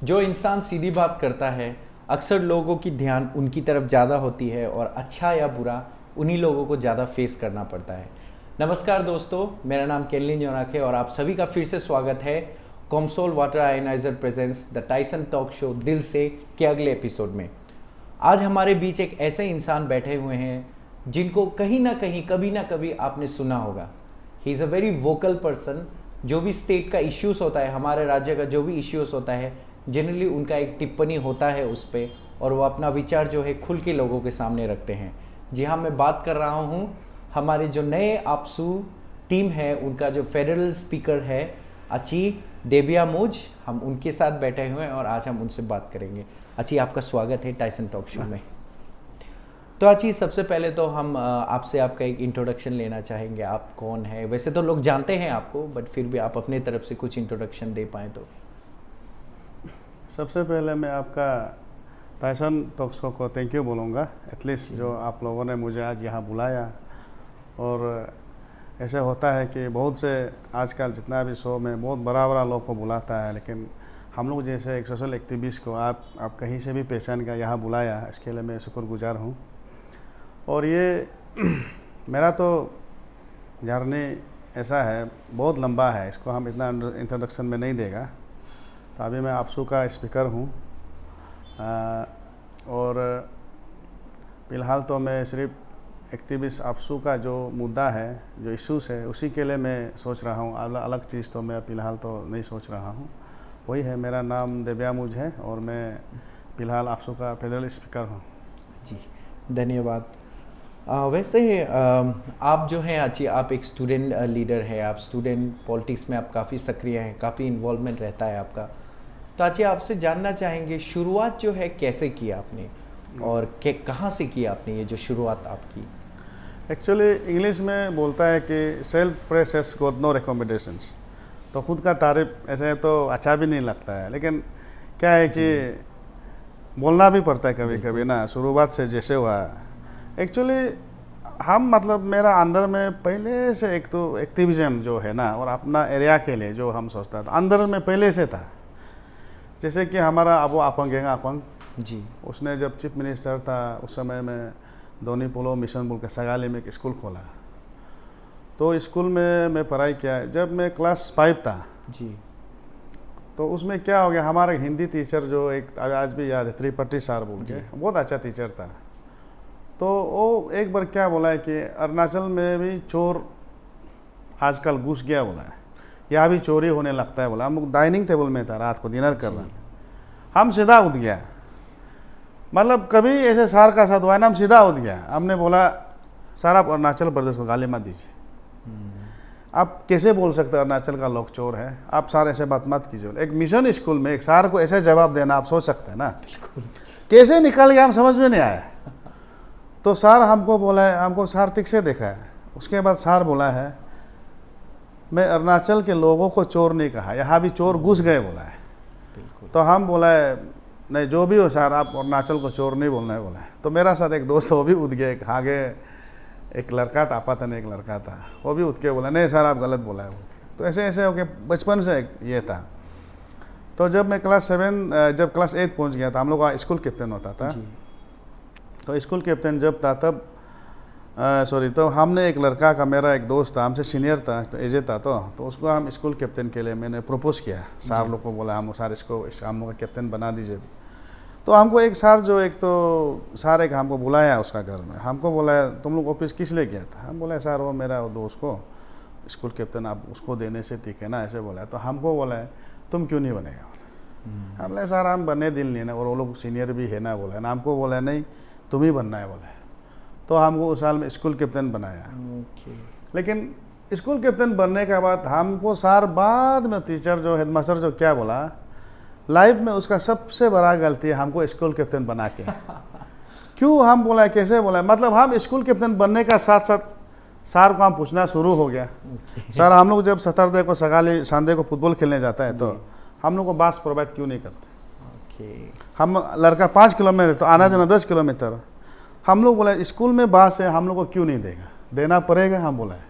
जो इंसान सीधी बात करता है अक्सर लोगों की ध्यान उनकी तरफ ज़्यादा होती है और अच्छा या बुरा उन्हीं लोगों को ज़्यादा फेस करना पड़ता है। नमस्कार दोस्तों, मेरा नाम केल्विन जोनाक है और आप सभी का फिर से स्वागत है कॉमसोल water ionizer presents the Tyson talk show दिल से के अगले एपिसोड में। आज हमारे बीच एक ऐसे इंसान बैठे हुए हैं जिनको कहीं ना कहीं कभी ना कभी आपने सुना होगा। He is a very vocal person. जो भी स्टेट का इश्यूज़ होता है, हमारे राज्य का जो भी इश्यूज़ होता है, जनरली उनका एक टिप्पणी होता है उस पर और वो अपना विचार जो है खुल के लोगों के सामने रखते हैं। जी हाँ, मैं बात कर रहा हूँ हमारे जो नए आपसू टीम है उनका जो फेडरल स्पीकर है अची देबियामुज। हम उनके साथ बैठे हुए हैं और आज हम उनसे बात करेंगे। अची, आपका स्वागत है टाइसन टॉक शो में। तो अची, सबसे पहले तो हम आपसे आपका एक इंट्रोडक्शन लेना चाहेंगे। आप कौन है? वैसे तो लोग जानते हैं आपको, बट फिर भी आप अपने तरफ से कुछ इंट्रोडक्शन दे पाएँ तो। सबसे पहले मैं आपका टाइसन टॉक शो को थैंक यू बोलूँगा, एटलीस्ट जो आप लोगों ने मुझे आज यहाँ बुलाया। और ऐसे होता है कि बहुत से आजकल जितना भी शो में बहुत बड़ा बड़ा लोग को बुलाता है, लेकिन हम लोग जैसे एक सोशल एक्टिविस्ट को आप कहीं से भी पहचान का यहाँ बुलाया, इसके लिए मैं शुक्रगुजार हूँ। और ये मेरा तो जर्नी ऐसा है, बहुत लंबा है, इसको हम इतना इंट्रोडक्शन में नहीं देगा। तो अभी मैं आपसू का स्पीकर हूँ और फ़िलहाल तो मैं सिर्फ एक्टिविस्ट आपसू का जो मुद्दा है, जो इश्यूज़ है, उसी के लिए मैं सोच रहा हूँ। अलग चीज़ तो मैं फ़िलहाल तो नहीं सोच रहा हूँ। वही है, मेरा नाम देबियामुज है और मैं फ़िलहाल आपसू का फेडरल स्पीकर हूँ। जी, धन्यवाद। वैसे आप जो हैं अच्छी, आप एक स्टूडेंट लीडर है, आप स्टूडेंट पॉलिटिक्स में आप काफ़ी सक्रिय हैं, काफ़ी इन्वॉल्वमेंट रहता है आपका। तो अच्छी आपसे जानना चाहेंगे शुरुआत जो है कैसे की आपने और कहाँ से की आपने ये जो शुरुआत आपकी? एक्चुअली इंग्लिश में बोलता है कि self press has got no recommendations. तो खुद का तारीफ ऐसे तो अच्छा भी नहीं लगता है, लेकिन क्या है कि बोलना भी पड़ता है कभी कभी ना, शुरुआत से जैसे हुआ। एक्चुअली हम मतलब मेरा अंदर में पहले से एक तो एक्टिविज़म जो है ना, और अपना एरिया के लिए जो हम सोचता था अंदर में पहले से था। जैसे कि हमारा अबो अपंग गेंगा अपंग जी, उसने जब चीफ मिनिस्टर था उस समय में दोनी पोलो मिशन बोल के सगाली में एक स्कूल खोला। तो स्कूल में मैं पढ़ाई किया जब मैं क्लास 5 था जी, तो उसमें क्या हो गया, हमारा हिंदी टीचर जो एक आज भी याद है, त्रिपाठी सर बोल के, बहुत अच्छा टीचर था। तो वो एक बार क्या बोला है कि अरुणाचल में भी चोर आजकल घुस गया बोला है, यहाँ भी चोरी होने लगता है बोला। हम लोग डाइनिंग टेबल में था, रात को डिनर कर रहा था, हम सीधा उठ गया। मतलब कभी ऐसे सार का साथ हुआ है ना, हम सीधा उठ गया। हमने बोला सर आप अरुणाचल प्रदेश को गाली मत दीजिए, आप कैसे बोल सकते हैं अरुणाचल का लोग चोर है, आप सर ऐसे बात मत कीजिए। एक मिशन स्कूल में एक सर को ऐसे जवाब देना आप सोच सकते हैं ना, कैसे निकल गया हम समझ में नहीं आया। तो सर हमको बोला है, हमको सर ठीक से देखा है। उसके बाद सर बोला है मैं अरुणाचल के लोगों को चोर नहीं कहा, यहाँ भी चोर घुस गए बोला है। तो हम बोला है नहीं जो भी हो सर आप अरुणाचल को चोर नहीं बोलना है बोला है। तो मेरा साथ एक दोस्त वो भी उठ गया, एक आगे एक लड़का था, आपातन एक लड़का था, वो भी उठ के बोला नहीं सर आप गलत बोला है। तो ऐसे ऐसे हो के बचपन से ये था। तो जब मैं जब क्लास 8 पहुँच गया था, हम लोग का स्कूल कैप्टन होता था। तो स्कूल कैप्टन जब था तब तो हमने एक लड़का का, मेरा एक दोस्त था, हमसे सीनियर था, तो एजे था, तो उसको हम स्कूल कैप्टन के लिए मैंने प्रपोज किया। सर लोग को बोला हम सर इसको हम लोग का कैप्टन बना दीजिए। तो हमको एक सर जो एक तो सर एक हमको बुलाया उसका घर में, हमको बोला तुम लोग ऑफिस किस लिए गया था? हम बोला सर वो मेरा वो दोस्त को स्कूल कैप्टन आप उसको देने से ठीक है ना, ऐसे बोला। तो हमको बोला तुम क्यों नहीं बनेगा बोला। हम बोले सर हम बनने दिल नहीं ना, और वो लोग सीनियर भी है ना बोला ना। हमको बोला नहीं तुम ही बनना है बोला। तो हमको उस साल में स्कूल कैप्टन बनाया। लेकिन स्कूल कैप्टन बनने के बाद हमको सर बाद में टीचर जो हेडमास्टर जो क्या बोला, लाइफ में उसका सबसे बड़ा गलती है हमको स्कूल कैप्टन बना के। क्यों? हम बोला कैसे बोला, मतलब हम स्कूल कैप्टन बनने का साथ साथ सर को हम पूछना शुरू हो गया। सर हम लोग जब सैटरडे को सगाली संडे को फुटबॉल खेलने जाता है तो हम लोग को बस प्रोवाइड क्यों नहीं करते? हम लड़का 5 किलोमीटर तो आना जाना 10 किलोमीटर, हम लोग बोला स्कूल में बस है हम लोग को क्यों नहीं देगा, देना पड़ेगा हम बोला है।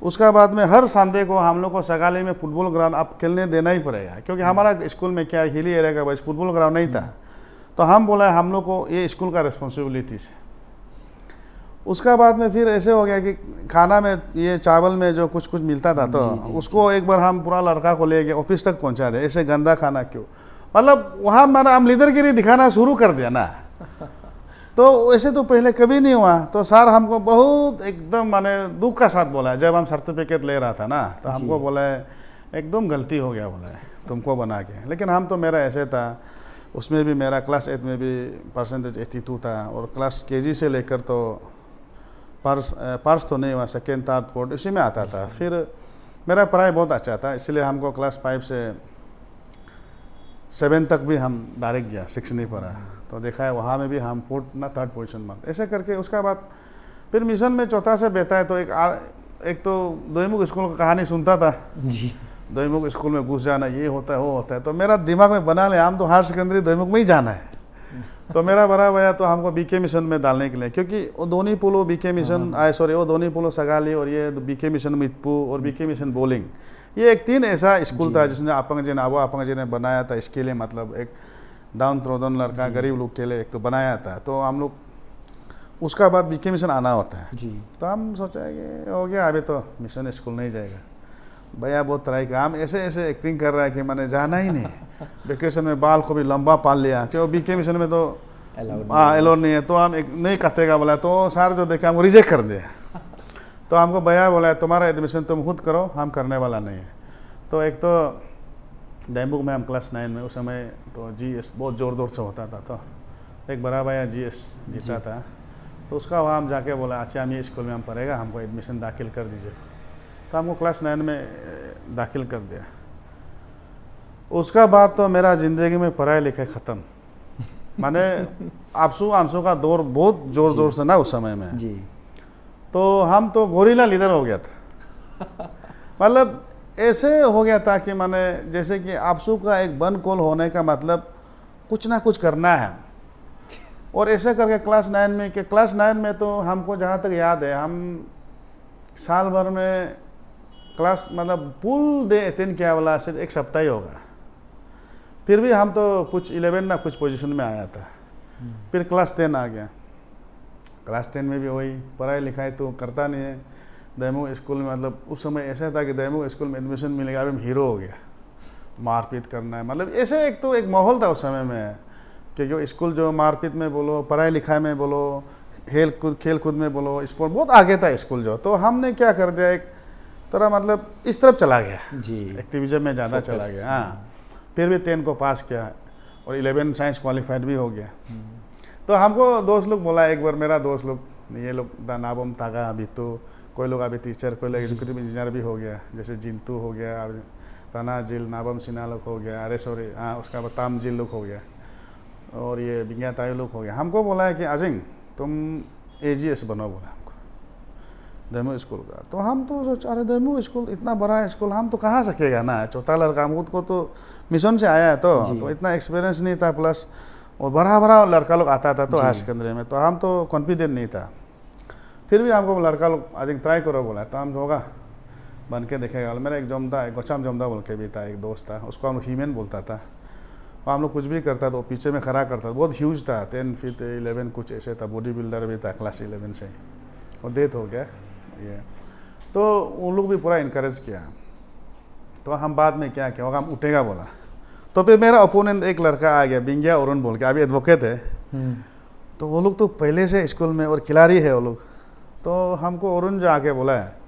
उसका बाद में हर संडे को हम लोग को सगाली में फुटबॉल ग्राउंड अब खेलने देना ही पड़ेगा, क्योंकि हमारा स्कूल में क्या हिली एरिया का बस फुटबॉल ग्राउंड नहीं था। तो हम बोला हम लोग को ये स्कूल का रिस्पॉन्सिबिलिटी है। उसका बाद में फिर ऐसे हो गया कि खाना में ये चावल में जो कुछ कुछ मिलता था, तो उसको एक बार हम पूरा लड़का को ले गए ऑफिस तक पहुंचा दे, ऐसे गंदा खाना क्यों, मतलब वहाँ माना हम लीडरगिरी दिखाना शुरू कर दिया ना। तो ऐसे तो पहले कभी नहीं हुआ। तो सर हमको बहुत एकदम माने दुख का साथ बोला, जब हम सर्टिफिकेट ले रहा था ना, तो हमको बोला एकदम गलती हो गया, बोला तुमको बना के। लेकिन हम तो मेरा ऐसे था, उसमें भी मेरा क्लास 8 में भी परसेंटेज 82 था, और क्लास केजी से लेकर तो पार्स तो नहीं हुआ, सेकेंड थर्ड फोर्थ इसी में आता था। फिर मेरा पढ़ाई बहुत अच्छा था, इसलिए हमको क्लास 5 से 7 तक भी हम डायरेक्ट गया, 6 नहीं पढ़ा। तो देखा है वहाँ में भी हम फोर्थ ना थर्ड पोजीशन में ऐसे करके। उसका बाद फिर मिशन में चौथा से बेहता है, तो एक तो दोईमुख स्कूल का कहानी सुनता था जी, दोईमुख स्कूल में घुस जाना, ये होता है वो होता है। तो मेरा दिमाग में बना लिया हम तो हायर सेकेंडरी दोईमुख में ही जाना है। तो मेरा बड़ा भैया तो हमको बीके मिशन में डालने के लिए, क्योंकि वो दोनी पुलो बीके मिशन वो दोनी पुलो सगाली और ये बीके मिशन मितपू और बीके मिशन बोलिंग, ये एक 3 ऐसा स्कूल था जिसने अपंग जी ने बनाया था इसके लिए, मतलब एक डाउन ट्रोडन लड़का गरीब लोग के लिए एक तो बनाया था। तो हम लोग उसका बाद बीके मिशन आना होता है जी। तो हम सोचा कि हो गया अभी तो मिशन स्कूल नहीं जाएगा। भैया बहुत ट्राई किया, हम ऐसे ऐसे एक्टिंग कर रहा है कि मैंने जाना ही नहीं। वेकेशन में बाल को भी लंबा पाल लिया, क्यों बीके मिशन में तो अलाउड नहीं है। तो हम एक नहीं कटेगा बोला, तो सर जो देखा हमको रिजेक्ट कर दिया। तो हमको भैया बोला तुम्हारा एडमिशन तुम खुद करो, हम करने वाला नहीं है। तो एक तो डैमबुक में हम क्लास 9 में, उस समय तो जीएस बहुत जोर से होता था। तो एक बड़ा भैया जीएस जीता था, तो उसका वहाँ हम जाके बोला अच्छा हम ये स्कूल में हम पढ़ेगा, हमको एडमिशन दाखिल कर दीजिए। तो हमको क्लास 9 में दाखिल कर दिया। उसका बाद तो मेरा ज़िंदगी में पढ़ाई लिखाई ख़त्म। माने आपसू आंसू का दौर बहुत जोर से ना उस समय में जी। तो हम तो गोरिल्ला लीडर हो गया था। मतलब ऐसे हो गया था कि माने जैसे कि आपसू का एक बन कॉल होने का मतलब कुछ ना कुछ करना है। और ऐसे करके क्लास 9 में तो हमको जहाँ तक याद है, हम साल भर में क्लास मतलब फुल डे अटेंड किया वाला सिर्फ एक सप्ताह ही होगा। फिर भी हम तो कुछ 11 ना कुछ पोजीशन में आया था। फिर क्लास 10 आ गया। क्लास 10 में भी वही पढ़ाई लिखाई तो करता नहीं है। दैमुख स्कूल में मतलब उस समय ऐसा था कि दैमुख स्कूल में एडमिशन मिलेगा अभी हीरो हो गया, मारपीट करना है, मतलब ऐसे एक माहौल था उस समय में। क्योंकि स्कूल जो मारपीट में बोलो, पढ़ाई लिखाई में बोलो, खेल कूद में बोलो, स्पोर्ट बहुत आगे था स्कूल जो। तो हमने क्या कर दिया, एक तरह मतलब इस तरफ चला गया जी, एक्टिविज्म में ज़्यादा चला गया। हाँ, फिर भी 10 को पास किया और 11 साइंस क्वालिफाइड भी हो गया। तो हमको दोस्त लोग बोला एक बार, मेरा दोस्त लोग ये लोग नाबम तागा अभी तो कोई लोग अभी टीचर, कोई लोग एग्जीक्यूटिव इंजीनियर भी हो गया, जैसे जिंतू हो गया, तना जिल नाबम सिन्हा लोग हो गया, अरे सॉरी हाँ उसका बाद ताम जिल लोग हो गया, और ये बिंगिया ताई लोग हो गया। हमको बोला है कि अजिंग तुम AGS बनो, बोला हमको दैमुख स्कूल का। तो हम तो सोचा अरे दैमुख स्कूल इतना बड़ा स्कूल हम तो कहाँ सकेगा ना, चौथा लड़का खुद को तो मिशन से आया है तो इतना एक्सपीरियंस नहीं था, प्लस और बड़ा लड़का लोग आता था तो हायर सेकेंडरी में, तो हम तो कॉन्फिडेंट नहीं था। फिर भी हमको लड़का लोग आज ट्राई करो बोला, तो हम होगा बन के देखेगा। मेरा एक जमदा, एक गोचाम जमदा बोल के भी था, एक दोस्त था, उसको हम लोग हीमेन बोलता था। और हम लोग कुछ भी करता तो पीछे में खड़ा करता, बहुत ह्यूज था, 10 फीट 11 कुछ ऐसे था, बॉडी बिल्डर भी था क्लास 11 से, और डेथ हो गया ये। तो उन लोग भी पूरा इनकरेज किया। तो हम बाद में क्या होगा, हम उठेगा बोला। तो फिर मेरा ओपोनेंट एक लड़का आ गया, बिंगिया अरुण बोल के, अभी एडवोकेट है। तो वो लोग तो पहले से स्कूल में और खिलाड़ी है वो लोग। तो हमको अरुण जो आके बोला है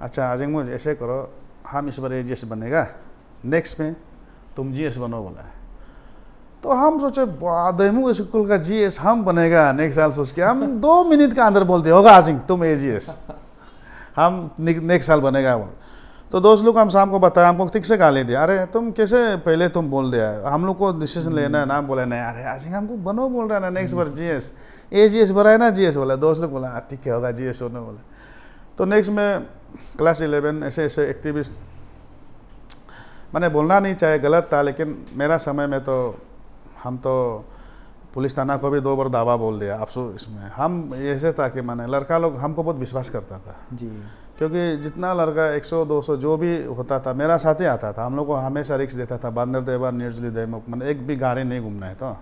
अच्छा अजिंग मुझे ऐसे करो, हम इस बार AGS बनेगा, नेक्स्ट में तुम GS बनो बोला है। तो हम सोचे दैमुख स्कूल का GS हम बनेगा नेक्स्ट साल, सोच के हम 2 मिनट का अंदर बोल दिया होगा अजिंग तुम AGS, हम नेक्स्ट साल बनेगा बोल। तो दोस्त लोग हम शाम को बताया, हमको ठीक से गाली दिया, अरे तुम कैसे पहले तुम बोल दिया, हम लोग को डिसीजन लेना है ना, बोले नहीं अरे अजिंग हमको बनो बोल रहा है ना, नेक्स्ट बार GS AGS बना है ना GS बोला। दोस्त लोग बोला ठीक है होगा GS होने बोला। तो नेक्स्ट में क्लास 11 ऐसे एक्टिविस्ट, मैंने बोलना नहीं चाहे गलत था, लेकिन मेरा समय में तो हम तो पुलिस थाना को भी 2 बार दावा बोल दिया अफसोस। इसमें हम ऐसे था कि मैंने लड़का लोग हमको बहुत विश्वास करता था जी। क्योंकि जितना लड़का 100-200 जो भी होता था मेरा साथ ही आता था। हम लोग को हमेशा रिक्स देता था, बंदर देवा निर्जली दे, मैंने एक भी गाड़ी नहीं घूमना है। तो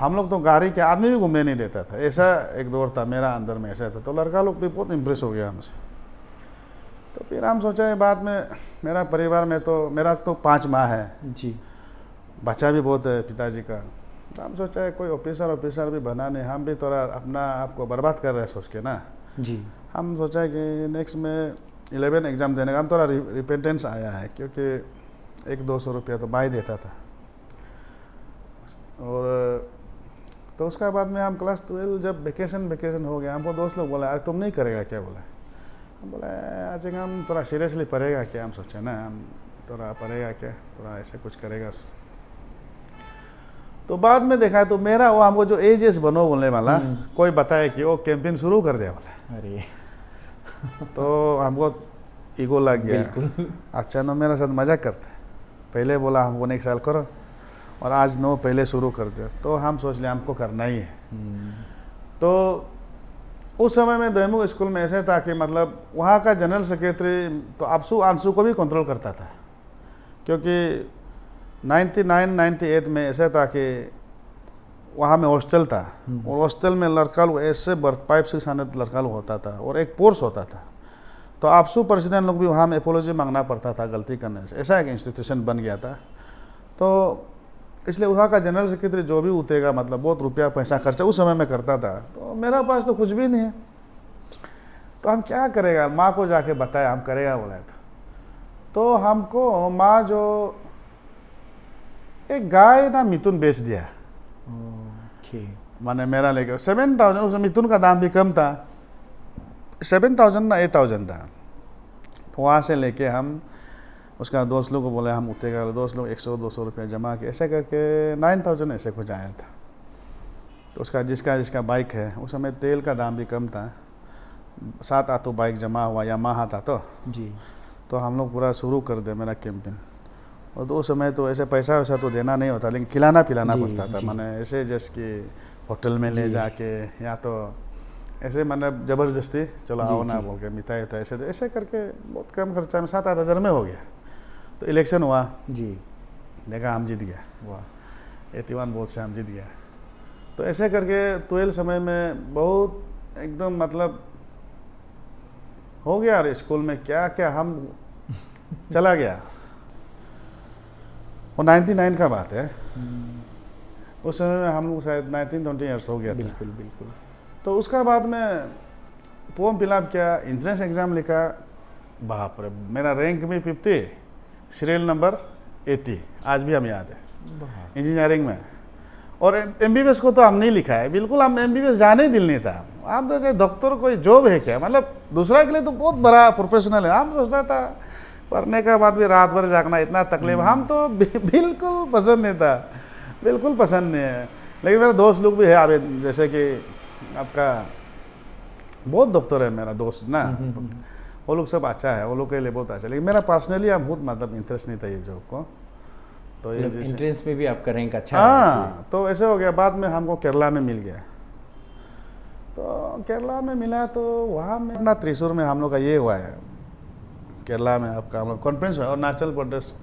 हम लोग तो गाड़ी के आदमी भी घूमने नहीं देता था। ऐसा एक दौर था मेरा अंदर में, ऐसा था। तो लड़का लोग भी बहुत इम्प्रेस हो गया हमसे। तो फिर हम सोचा बाद में मेरा परिवार में तो मेरा तो 5 माँ है जी, बच्चा भी बहुत है पिताजी का। तो हम सोचा कोई ऑफिसर भी बना नहीं, हम भी थोड़ा अपना आपको बर्बाद कर रहे हैं सोच के ना जी। हम सोचा कि नेक्स्ट में 11 एग्ज़ाम देने का हम थोड़ा रिपेंटेंस आया है क्योंकि 100-200 रुपया तो भाई देता था। और तो उसका बाद में हम क्लास 12 जब वेकेशन हो गया, हमको दोस्त लोग बोला अरे तुम नहीं करेगा क्या? बोला हम बोला आज हम थोड़ा सीरियसली पढ़ेगा क्या? हम सोचे ना हम थोड़ा पढ़ेगा क्या, थोड़ा ऐसे कुछ करेगा। तो बाद में देखा तो मेरा वो हमको जो एजेस बनो बोलने वाला कोई बताया कि वो कैंपेन शुरू कर दिया बोला। अरे तो हमको ईगो लग गया। अच्छा नो मेरा साथ मजाक करता है, पहले बोला हमको नेक्स्ट साल करो और आज नो पहले शुरू कर दिया। तो हम सोच लिया हमको करना ही है। तो उस समय में दैमुख स्कूल में ऐसे था कि मतलब वहाँ का जनरल सेक्रेटरी तो आंसू को भी कंट्रोल करता था क्योंकि 99-98 में ऐसा था कि वहाँ में हॉस्टल था और हॉस्टल में लड़का लोग ऐसे 500-600 लड़का लोग होता था और एक कोर्स होता था। तो आपसू प्रेसिडेंट लोग भी वहाँ में एपोलॉजी मांगना पड़ता था गलती करने से, ऐसा एक इंस्टीट्यूशन बन गया था। तो इसलिए वहाँ का जनरल सेक्रेटरी जो भी उठेगा मतलब बहुत रुपया पैसा खर्चा उस समय में करता था। तो मेरा पास तो कुछ भी नहीं है, तो हम क्या करेगा? माँ को जाके बताया हम करेगा बोला था। तो हमको माँ जो एक गाय ना मिथुन बेच दिया। मैंने मेरा लेकर 7,000, उस मिथुन का दाम भी कम था, 7,000 ना 8,000 था। तो वहाँ से लेके हम उसका दोस्त लोग को बोले हम उठेगा, दोस्त लोग 100-200 रुपये जमा के ऐसे करके 9,000 ऐसे कुछ आया था। तो उसका जिसका बाइक है उस समय तेल का दाम भी कम था, 7 ऑटो बाइक जमा हुआ, यामाहा था तो जी। तो हम लोग पूरा शुरू कर दिया मेरा कैंपेन। और तो उस समय तो ऐसे पैसा वैसा तो देना नहीं होता लेकिन खिलाना पिलाना पड़ता था। मैंने ऐसे जैसे कि होटल में ले जाके या तो ऐसे मतलब ज़बरदस्ती चलो आओ ना बोल के मिठाई तो ऐसे करके बहुत कम खर्चा में 7-8 हज़ार में हो गया। तो इलेक्शन हुआ जी, देखा हम जीत गया, वाह 81 वोट से हम जीत गया। तो ऐसे करके 12 समय में बहुत एकदम मतलब हो गया। और स्कूल में क्या क्या हम चला गया। वो 99 का बात है, उस समय में हम लोग शायद 19-20 ईयर्स हो गया था। बिल्कुल बिल्कुल। तो उसका बाद में फॉर्म फिलअप किया, इंट्रेंस एग्ज़ाम लिखा, बाप रे मेरा रैंक भी 50, सीरियल नंबर 80, आज भी हम याद है इंजीनियरिंग में। और MBBS को तो हम नहीं लिखा है, बिल्कुल हम MBBS जाने ही दिल नहीं था। हम तो डॉक्टर कोई जॉब है क्या, मतलब दूसरा के लिए तो बहुत बड़ा प्रोफेशनल है। हम सोचता था पढ़ने के बाद भी रात भर जागना इतना तकलीफ, हम तो बिल्कुल पसंद नहीं था, बिल्कुल पसंद नहीं है। लेकिन मेरे दोस्त लोग भी है अब जैसे कि आपका बहुत डॉक्टर है मेरा दोस्त ना, वो लोग सब अच्छा है, वो लोग के लिए बहुत अच्छा। लेकिन मेरा पर्सनली अब बहुत मतलब इंटरेस्ट नहीं था ये जॉब को। तो ये एंट्रेंस में भी आपका रैंक अच्छा है। हाँ, तो ऐसे हो गया। बाद में हमको केरला में मिल गया। तो केरला में मिला तो वहाँ में अपना त्रिशूर में हम लोग का ये हुआ है, केरला में आपका हम लोग कॉन्फ्रेंस हुआ। और अरुणाचल प्रदेश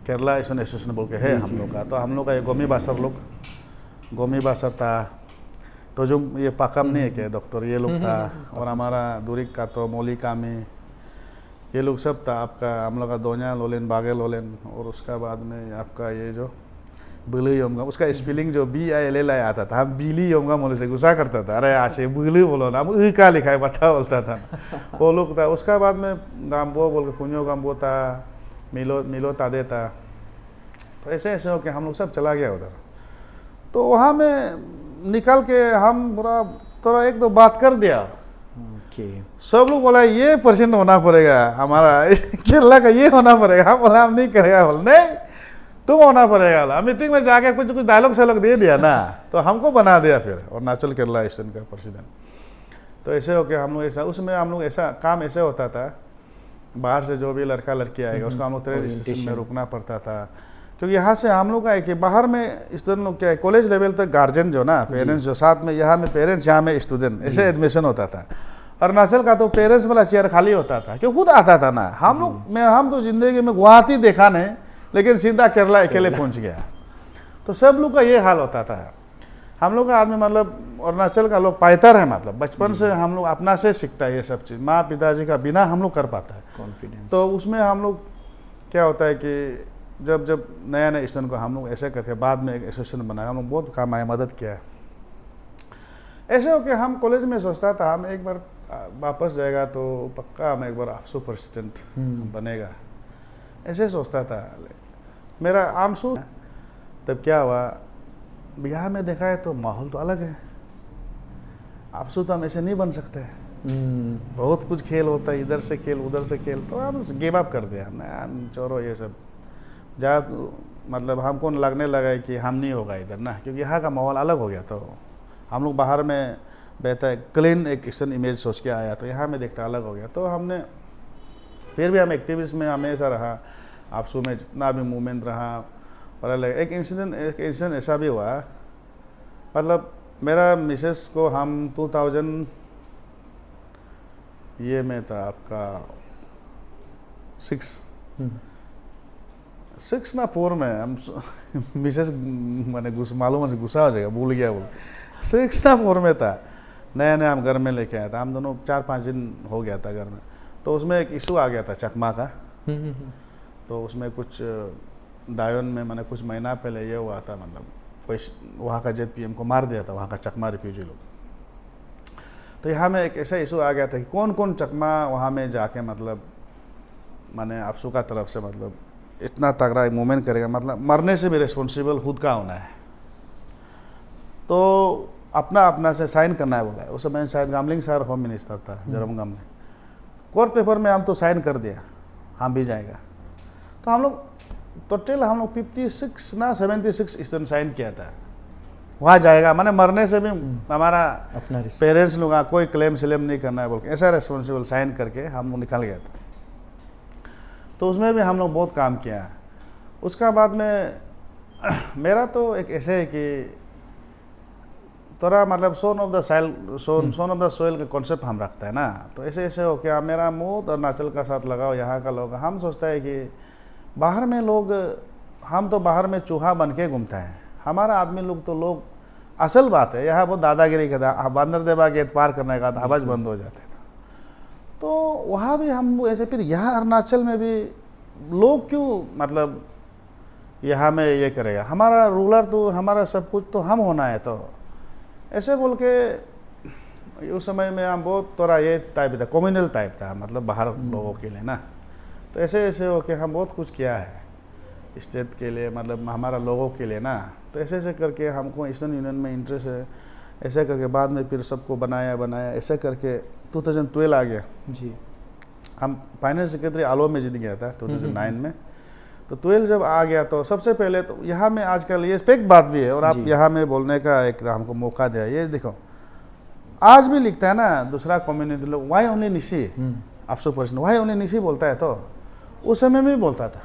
केरला एसोसिएशन बोल के है हम लोग का। तो हम लोग का ये गोमी बासर था, तो जो ये पाकम नहीं है क्या डॉक्टर, ये लोग था। और हमारा दूरिक का तो मौलिका में ये लोग सब था। आपका हम लोग का दोन्या लोलेन, बागे लोलेन। और उसका बाद में आपका ये जो बिली योमगा, उसका स्पेलिंग जो BILLI आता था, हम बिली योमगा मोले से गुस्सा करता था, अरे आचे बिली बोलो ना, हम का लिखा है बता बोलता था वो लोग था। उसका बाद में गाम्बो बोल के पुण्यो गाम्बो था, मिलो तादे था। तो ऐसे हो के हम लोग सब चला गया उधर। तो वहाँ में निकल के हम पूरा थोड़ा 1-2 बात कर दिया। सब लोग बोला ये % होना पड़ेगा हमारा केरला का, ये होना पड़ेगा। हम बोला हम नहीं करेगा, बोल नहीं तुम होना पड़ेगा। मीटिंग में जाके कुछ डायलॉग शायलॉग दे दिया ना, तो हमको बना दिया फिर अरुणाचल केरला स्टेशन का प्रेसिडेंट। तो ऐसे हो के हम लोग ऐसा, उसमें हम लोग ऐसा काम ऐसे होता था, बाहर से जो भी लड़का लड़की आएगा उसको हम लोग ट्रेन स्टेशन में रुकना पड़ता था। क्योंकि यहाँ से हम लोग का है कि बाहर में स्टूडेंट लोग क्या है, कॉलेज लेवल तक गार्जियन जो ना, पेरेंट्स जो साथ में, यहाँ में पेरेंट्स, यहाँ में स्टूडेंट, ऐसे एडमिशन होता था। अरुणाचल का तो पेरेंट्स वाला चेयर खाली होता था, क्यों खुद आता था ना। हम लोग हम तो जिंदगी में गुवाहाटी देखा नहीं, लेकिन सीधा केरला अकेले पहुंच गया। तो सब लोग का ये हाल होता था। हम लोग का आदमी मतलब अरुणाचल का लोग पाइतर है, मतलब बचपन से हम लोग अपना से सीखता है ये सब चीज़, माँ पिताजी का बिना हम लोग कर पाता है कॉन्फिडेंस। तो उसमें हम लोग क्या होता है कि जब जब नया नया स्टूडेंट को हम लोग ऐसे करके बाद में एक एसोसिएशन बनाया, हम लोग बहुत काम आए, मदद किया है। ऐसे हो कि हम कॉलेज में सोचता था हम एक बार वापस जाएगा तो पक्का हम एक बार आंसू प्रेसिडेंट बनेगा, ऐसे सोचता था मेरा आंसू। तब क्या हुआ, बिहार में देखा है तो माहौल तो अलग है, आंसू तो हम ऐसे नहीं बन सकते, बहुत कुछ खेल होता है, इधर से खेल उधर से खेल, तो हम गिव अप कर दिया हमने, हम छोड़ो ये सब। जब मतलब हमको लगने लगा है कि हम नहीं होगा इधर ना, क्योंकि यहाँ का माहौल अलग हो गया। तो हम लोग बाहर में बेहतर है क्लीन एक किस्म इमेज सोच के आया, तो यहाँ में देखता अलग हो गया। तो हमने फिर भी हम एक्टिविस्ट में हमेशा रहा, आपसू में जितना भी मूवमेंट रहा। और एक इंसिडेंट ऐसा भी हुआ, मतलब मेरा मिसेस को हम 2000 ये में था आपका 6 ना 4 में हम मिसेस मैंने मालूम है गुस्सा हो जाएगा, भूल गया वो, 6 ना 4 में था, नया नया हम घर में लेके आया था, हम दोनों 4-5 दिन हो गया था घर में। तो उसमें एक इशू आ गया था चकमा का। तो उसमें कुछ दायन में मैंने कुछ महीना पहले ये हुआ था, मतलब कोई वहाँ का ZPM को मार दिया था, वहाँ का चकमा रिफ्यूजी लोग। तो यहाँ में एक ऐसा इशू आ गया था कि कौन कौन चकमा वहाँ में जाके मतलब मैंने आपसू का तरफ से मतलब इतना तगड़ा मूवमेंट करेगा, मतलब मरने से भी रिस्पॉन्सिबल खुद का होना है, तो अपना अपना से साइन करना है बोला है। उस समय शायद गामलिंग सर होम मिनिस्टर था, जरम गामलिंग। कोर्ट पेपर में हम तो साइन कर दिया, हम भी जाएगा। तो हम लोग टोटल हम लोग 56 ना 76 स्टूडेंट साइन किया था, वहाँ जाएगा, माने मरने से भी हमारा अपना पेरेंट्स लोग कोई क्लेम स्लेम नहीं करना है बोल के, ऐसा रिस्पॉन्सिबल साइन करके हम लोग निकल गया था। तो उसमें भी हम लोग बहुत काम किया है। उसका बाद में मेरा तो एक ऐसे है कि थोड़ा मतलब सोन ऑफ द सोइल का कॉन्सेप्ट हम रखता है ना, तो ऐसे ऐसे हो क्या मेरा मुँह अरुणाचल का साथ लगाओ, यहाँ का लोग हम सोचता है कि बाहर में लोग, हम तो बाहर में चूहा बन के घूमता है, हमारा आदमी लोग तो लोग, असल बात है यहाँ बहुत दादागिरी का था, बंदर देवा गेट पार करने का आवाज़ बंद हो जाते थे। तो वहाँ भी हम ऐसे, फिर यहाँ अरुणाचल में भी लोग क्यों मतलब यहाँ में ये करेगा, हमारा रूलर तो हमारा सब कुछ तो हम होना है, तो ऐसे बोल के उस समय में हम बहुत थोड़ा ये टाइप था, कम्युनल टाइप था, मतलब बाहर लोगों के लिए ना। तो ऐसे ऐसे हो के हम बहुत कुछ किया है स्टेट के लिए, मतलब हमारा लोगों के लिए ना। तो ऐसे ऐसे करके हमको ईस्टर्न यूनियन में इंटरेस्ट है, ऐसे करके बाद में फिर सबको बनाया ऐसे करके 2012 आ गया जी। हम फाइनेंस सेक्रेटरी आलो में जीत गया था 2009 में। तो 12 जब आ गया तो सबसे पहले तो यहाँ में आजकल ये फेक बात भी है, और आप यहाँ में बोलने का एक हमको मौका दिया। ये देखो आज भी लिखता है ना दूसरा कम्युनिटी लोग, वाई ओनली निशी, आपसो पर्सन वाई ओनली निशी बोलता है, तो उस समय में भी बोलता था।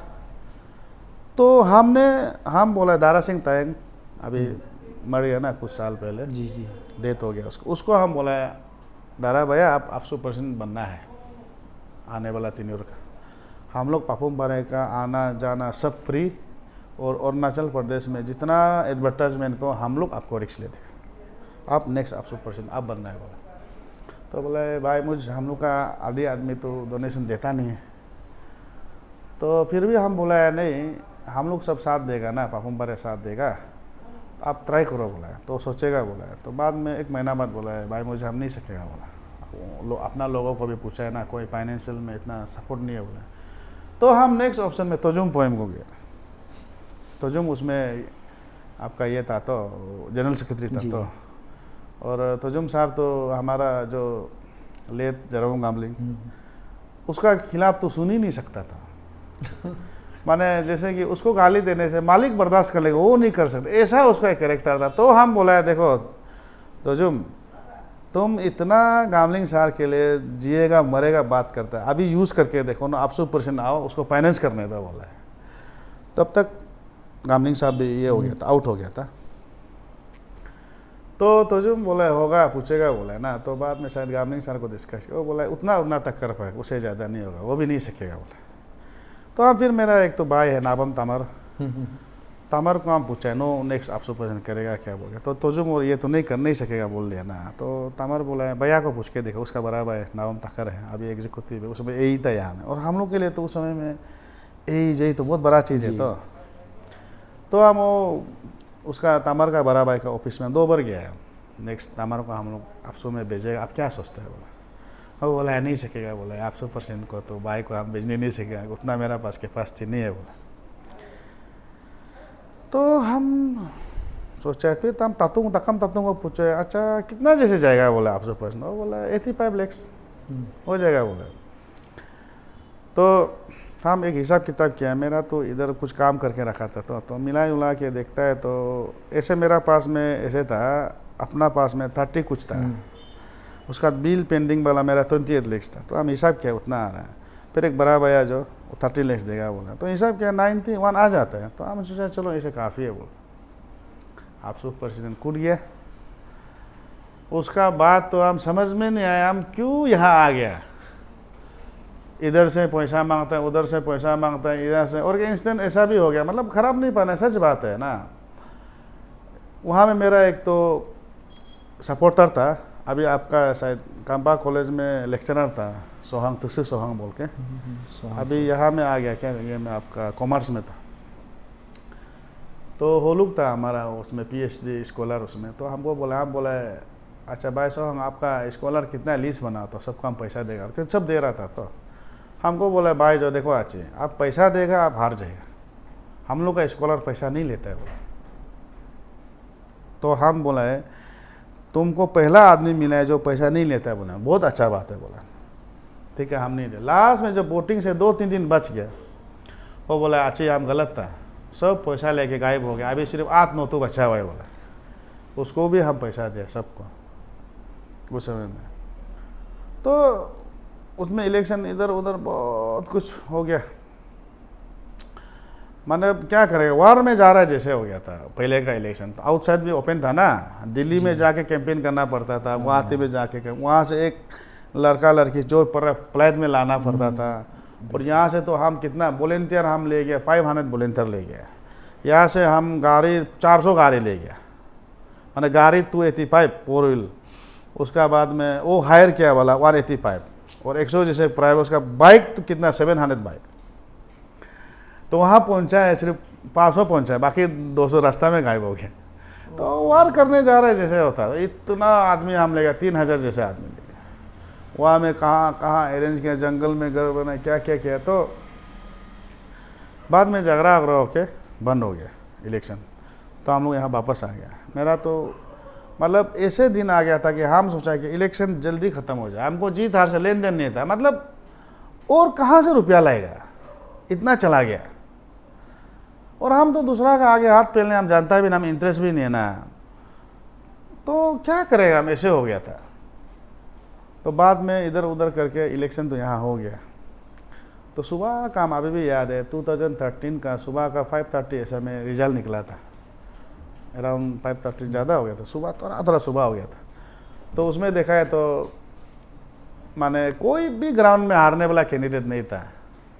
तो हम बोला दारा सिंह तायंग अभी मर गया ना कुछ साल पहले, जी डेथ हो गया उसको हम बोला दारा भैया आप आपसो पर्सन बनना है आने वाला 3 ईयर का, हम लोग पापुम बारे का आना जाना सब फ्री, और अरुणाचल प्रदेश में जितना एडवर्टाइजमेंट को हम लोग आपको रिक्स लेते, आप नेक्स्ट आपसो पर्सन आप बनना है बोला। तो बोले भाई हम लोग का आधी आदमी तो डोनेशन देता नहीं है, तो फिर भी हम बोला है नहीं हम लोग सब साथ देगा ना, पापुम बारे साथ देगा, आप ट्राई करो बोला है, तो सोचेगा बोला है। तो बाद में 1 महीना बाद बोला है भाई हम नहीं सकेगा बोला, अपना लोगों को भी पूछा है ना, कोई फाइनेंशियल में इतना सपोर्ट नहीं है बोला। तो हम नेक्स्ट ऑप्शन में तोजुम पोएम को गए। तोजुम उसमें आपका ये था, तो जनरल सेक्रेटरी था तो, और तोजुम साहब तो हमारा जो लेट जरम गामलिंग, उसका खिलाफ तो सुन ही नहीं सकता था माने जैसे कि उसको गाली देने से मालिक बर्दाश्त कर लेगा, वो नहीं कर सकते, ऐसा उसका एक कैरेक्टर था। तो हम बोला है देखो तोजुम तुम इतना गामलिंग सार के लिए जिएगा मरेगा बात करता है, अभी यूज़ करके देखो ना, आप 100% आओ उसको फाइनेंस करने दो बोला है। तब तक गामलिंग साहब भी ये हो गया था, आउट हो गया था। तो तुझुम बोला होगा, पूछेगा बोला है ना, तो बाद में शायद गामलिंग सर को डिस्कस किया, वो बोला उतना उतना टक्कर पाए, उससे ज़्यादा नहीं होगा, वो भी नहीं सीखेगा बोला। तो हम फिर मेरा एक तो भाई है नाबम तमर, तमर को हम पूछा नो नेक्स्ट आप सुपरविजन करेगा क्या बोल गया, तो तुझुम और ये तो नहीं सकेगा बोल दिया ना। तो तमर बोला है भैया को पूछ के देखो, उसका बड़ा भाई नाबम तकर है, अभी एग्जीक्यूटिव है, उसमें यही था यहाँ में, और हम लोग के लिए तो उस समय में यही तो बहुत बड़ा चीज़ है। तो हम वो उसका तमर का बड़ा भाई का ऑफिस में 2 बार गया है। नेक्स्ट तमर को हम लोग अफसों में भेजेगा, आप क्या सोचते हैं बोला। वो बोला है नहीं सकेगा, बोला है 800% को तो भाई को हम भेजने नहीं सकेगा, उतना मेरा पास कैपेसिटी नहीं है बोला। तो हम सोचा, फिर हम ततुंग को पूछे अच्छा कितना जैसे जाएगा बोला 800%, वो बोला 85 लाख हो जाएगा बोला। तो हम एक हिसाब किताब किया, मेरा तो इधर कुछ काम करके रखा था, तो मिला जुला के देखता है तो ऐसे मेरा पास में ऐसे था, अपना पास में 30 कुछ था, उसका बिल पेंडिंग वाला मेरा 28 लाख था। तो हम हिसाब किया उतना आ रहा है, फिर एक बड़ा भैया जो 30 लाख देगा बोला, तो हिसाब किया 91 आ जाता है। तो हम सोचा चलो ऐसे काफ़ी है बोला। आप सुपरविजन कूद गया। उसका बाद तो हम समझ में नहीं आया हम क्यों यहाँ आ गया, इधर से पैसा मांगता है, उधर से पैसा मांगता है, इधर से, और इंस्टेंट ऐसा भी हो गया, मतलब ख़राब नहीं पाना, सच बात है ना। वहाँ में मेरा एक तो सपोर्टर था, अभी आपका शायद काम्बा कॉलेज में लेक्चरर था, सोहंग तुसी सोहंग बोल के, अभी यहाँ में आ गया क्या, ये में आपका कॉमर्स में था। तो होलुक था हमारा उसमें PhD स्कॉलर उसमें। तो हमको बोला, हम बोला अच्छा भाई सोहंग आपका स्कॉलर कितना लीज बना, तो सबको हम पैसा देगा, क्योंकि सब दे रहा था। तो हमको बोला भाई जो देखो अच्छे आप पैसा देगा आप हार जाएगा, हम लोग का स्कॉलर पैसा नहीं लेता है बोला। तो हम बोला है तुमको पहला आदमी मिला है जो पैसा नहीं लेता है, बोला बहुत अच्छा बात है बोला, ठीक है हम नहीं दे। लास्ट में जब बोटिंग से 2-3 दिन बच गया, वो बोला अच्छे हम गलत था, सब पैसा लेके गायब हो गया, अभी सिर्फ 8-9 तो बचा हुआ है बोला। उसको भी हम पैसा दिया सबको उस समय में। तो उसमें इलेक्शन इधर उधर बहुत कुछ हो गया, मतलब क्या करेगा, वार में जा रहा है जैसे हो गया था पहले का इलेक्शन। तो आउटसाइड भी ओपन था ना, दिल्ली में जाके कैंपेन करना पड़ता था, गुवाहाटी में जाके, वहाँ से एक लड़का लड़की जो फ्लाइट में लाना पड़ता था, और यहाँ से तो हम कितना वॉलेंटियर हम ले गए, 500 वॉलेंटियर ले गए। यहाँ से हम गाड़ी 400 गाड़ी ले गया, मैंने गाड़ी 285 4 व्हील, उसका बाद में वो हायर किया वाला 185, और 100 जैसे प्राइवेट उसका बाइक तो कितना 700 बाइक। तो वहाँ पहुँचा है सिर्फ 500 पहुँचा है, बाकी 200 रास्ता में गायब हो गए। तो वार करने जा रहे जैसे होता है, इतना आदमी हम ले गया, 3000 जैसे आदमी ले गया। वहाँ में कहाँ अरेंज किया, जंगल में घर बनाए, क्या क्या किया। तो बाद में झगड़ा होके बंद हो गया इलेक्शन। तो हम लोग यहाँ वापस आ गया। मेरा तो मतलब ऐसे दिन आ गया था कि हम सोचा कि इलेक्शन जल्दी ख़त्म हो जाए, हमको जीत हार से लेन देन नहीं था, मतलब और कहाँ से रुपया लाएगा, इतना चला गया। और हम तो दूसरा का आगे हाथ फैलने हम जानता भी ना, हम इंटरेस्ट भी नहीं है ना, तो क्या करेगा, हम ऐसे हो गया था। तो बाद में इधर उधर करके इलेक्शन तो यहाँ हो गया। तो सुबह का हम अभी भी याद है, 2013 का सुबह का 5:30 ऐसा में रिजल्ट निकला था, अराउंड 5:30 ज़्यादा हो गया था, सुबह थोड़ा सुबह हो गया था। तो उसमें देखा है तो माने कोई भी ग्राउंड में हारने वाला कैंडिडेट नहीं था।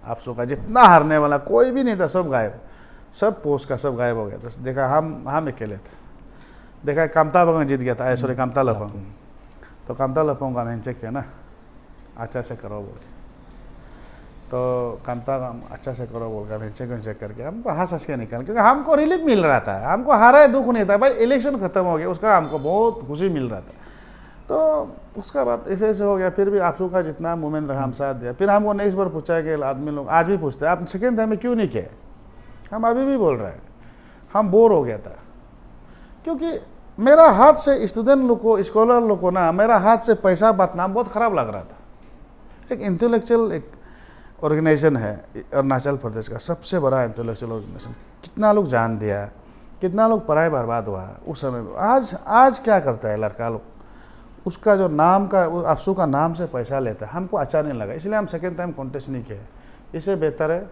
आप का जितना हारने वाला कोई भी नहीं था, सब गायब, सब पोस्ट का सब गायब हो गया था। देखा हम अकेले थे। देखा कामता बगंग जीत गया था, सॉरी कामता लपंग। तो कामता लपंग का मैंने चेक किया ना, अच्छा से करो बोल, तो कामता अच्छा से करो बोल कर चेक करके हमको हंस के निकाल, क्योंकि हमको रिलीफ मिल रहा था, हमको हारा है दुख नहीं था भाई, इलेक्शन खत्म हो गया उसका हमको बहुत खुशी मिल रहा था। तो उसका बात ऐसे हो गया। फिर भी आपसू का जितना मूवमेंट रहा हम साथ दिया। फिर हमको नेक्स्ट बार पूछा कि आदमी लोग आज भी पूछते हैं आप सेकेंड टाइम में क्यों नहीं किए, हम अभी भी बोल रहे हैं हम बोर हो गया था। क्योंकि मेरा हाथ से स्टूडेंट लोग को, स्कॉलर लोग को ना, मेरा हाथ से पैसा बांटना बहुत ख़राब लग रहा था। एक इंटेलेक्चुअल एक ऑर्गेनाइजेशन है अरुणाचल प्रदेश का, सबसे बड़ा इंटेलेक्चुअल ऑर्गेनाइजेशन, कितना लोग जान दिया, कितना लोग पढ़ाई बर्बाद हुआ उस समय में। आज क्या करता है लड़का लोग, उसका जो नाम का आपसू का नाम से पैसा लेता है, हमको अच्छा नहीं लगा, इसलिए हम सेकेंड टाइम कॉन्टेस्ट नहीं किए। इससे बेहतर है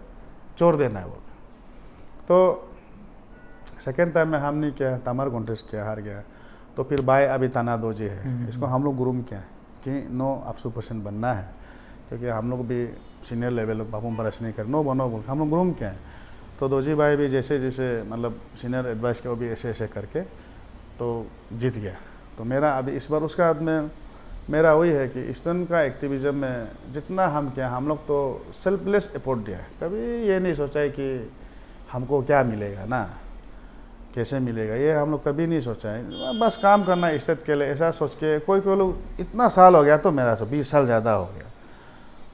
छोड़ देना है वो। तो सेकेंड टाइम में हमने क्या तमर कॉन्टेस्ट किया, हार गया। तो फिर बाय अभी ताना दोजी है, इसको हम लोग ग्रूम किया है कि नो आपसू पर्सन बनना है, क्योंकि हम लोग भी सीनियर लेवल बापू बरस नहीं कर नो बनो बोल हम लोग ग्रूम किया है। तो दोजी भाई भी जैसे जैसे मतलब सीनियर एडवाइस के वो भी ऐसे ऐसे करके तो जीत गया। तो मेरा अभी इस बार उसका बाद में मेरा वही है कि स्टूडेंट का एक्टिविज़म में जितना हम किया, हम लोग तो सेल्फलेस एफर्ट दिया है, कभी ये नहीं सोचा है कि हमको क्या मिलेगा ना कैसे मिलेगा, ये हम लोग कभी नहीं सोचा है। बस काम करना इज्जत के लिए ऐसा सोच के। कोई कोई लोग इतना साल हो गया, तो मेरा तो 20 साल ज़्यादा हो गया,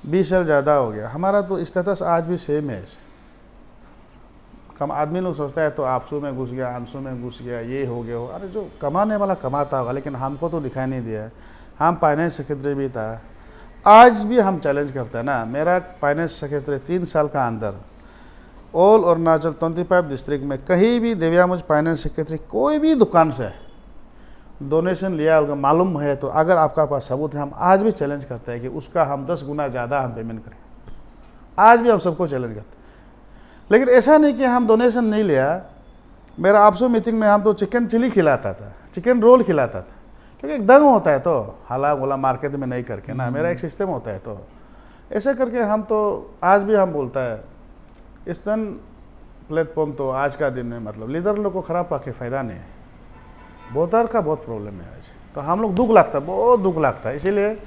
20 साल ज़्यादा हो गया। हमारा तो स्टेटस आज भी सेम है। कम आदमी लोग सोचता है तो आपसू में घुस गया, आंसू में घुस गया, ये हो गया हो। अरे जो कमाने वाला कमाता होगा, लेकिन हमको तो दिखाई नहीं दिया। हम फाइनेंस सेक्रेटरी भी था, आज भी हम चैलेंज करते हैं ना। मेरा फाइनेंस सेक्रेटरी 3 साल का अंदर ऑल अरुणाचल 25 डिस्ट्रिक्ट में कहीं भी दिव्यांग फाइनेंस सेक्रेटरी कोई भी दुकान से डोनेशन लिया होगा मालूम है, तो अगर आपका पास सबूत है, हम आज भी चैलेंज करते हैं कि उसका हम 10 गुना ज़्यादा हम पेमेंट करें। आज भी हम सबको चैलेंज करते हैं। लेकिन ऐसा नहीं कि हम डोनेशन नहीं लिया। मेरा आपसो मीटिंग में हम तो चिकन चिली खिलाता था, चिकन रोल खिलाता था, क्योंकि एक दंग होता है तो हाला गोला मार्केट में नहीं करके ना, मेरा एक सिस्टम होता है। तो ऐसे करके हम तो आज भी हम बोलता है ईस्टर्न प्लेटफॉर्म तो आज का दिन में मतलब लीडर लोग को ख़राब रखे फ़ायदा नहीं है। वोटर का बहुत प्रॉब्लम है आज, तो हम लोग दुख लगता है, बहुत दुख लगता है। इसीलिए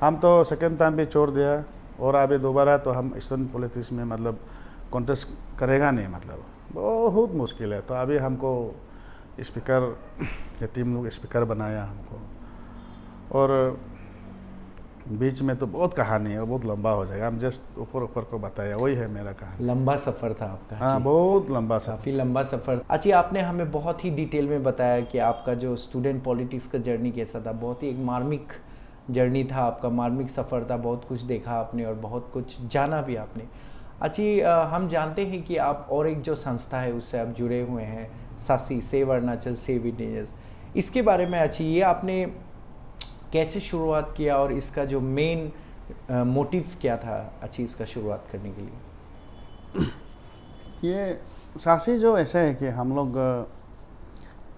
हम तो सेकेंड टाइम भी छोड़ दिया, और अभी दोबारा तो हम ईस्टर्न पॉलिटिक्स में मतलब कॉन्टेस्ट करेगा नहीं, मतलब बहुत मुश्किल है। तो अभी हमको स्पीकर या टीम लोग स्पीकर बनाया हमको, और बीच में तो बहुत कहानी है, बहुत लंबा हो जाएगा। हम जस्ट ऊपर ऊपर को बताया, वही है मेरा कहानी। लंबा सफ़र था आपका। हाँ, बहुत लंबा सफ़र, काफ़ी लंबा सफ़र। अच्छा, आपने हमें बहुत ही डिटेल में बताया कि आपका जो स्टूडेंट पॉलिटिक्स का जर्नी कैसा था। बहुत ही एक मार्मिक जर्नी था आपका, मार्मिक सफ़र था। बहुत कुछ देखा आपने और बहुत कुछ जाना भी आपने। अच्छी, हम जानते हैं कि आप और एक जो संस्था है उससे आप जुड़े हुए हैं, सासी सेव अरुणाचल सेव इंडियंस। इसके बारे में अच्छी, ये आपने कैसे शुरुआत किया और इसका जो मेन मोटिव क्या था अच्छी इसका शुरुआत करने के लिए? ये सासी जो ऐसा है कि हम लोग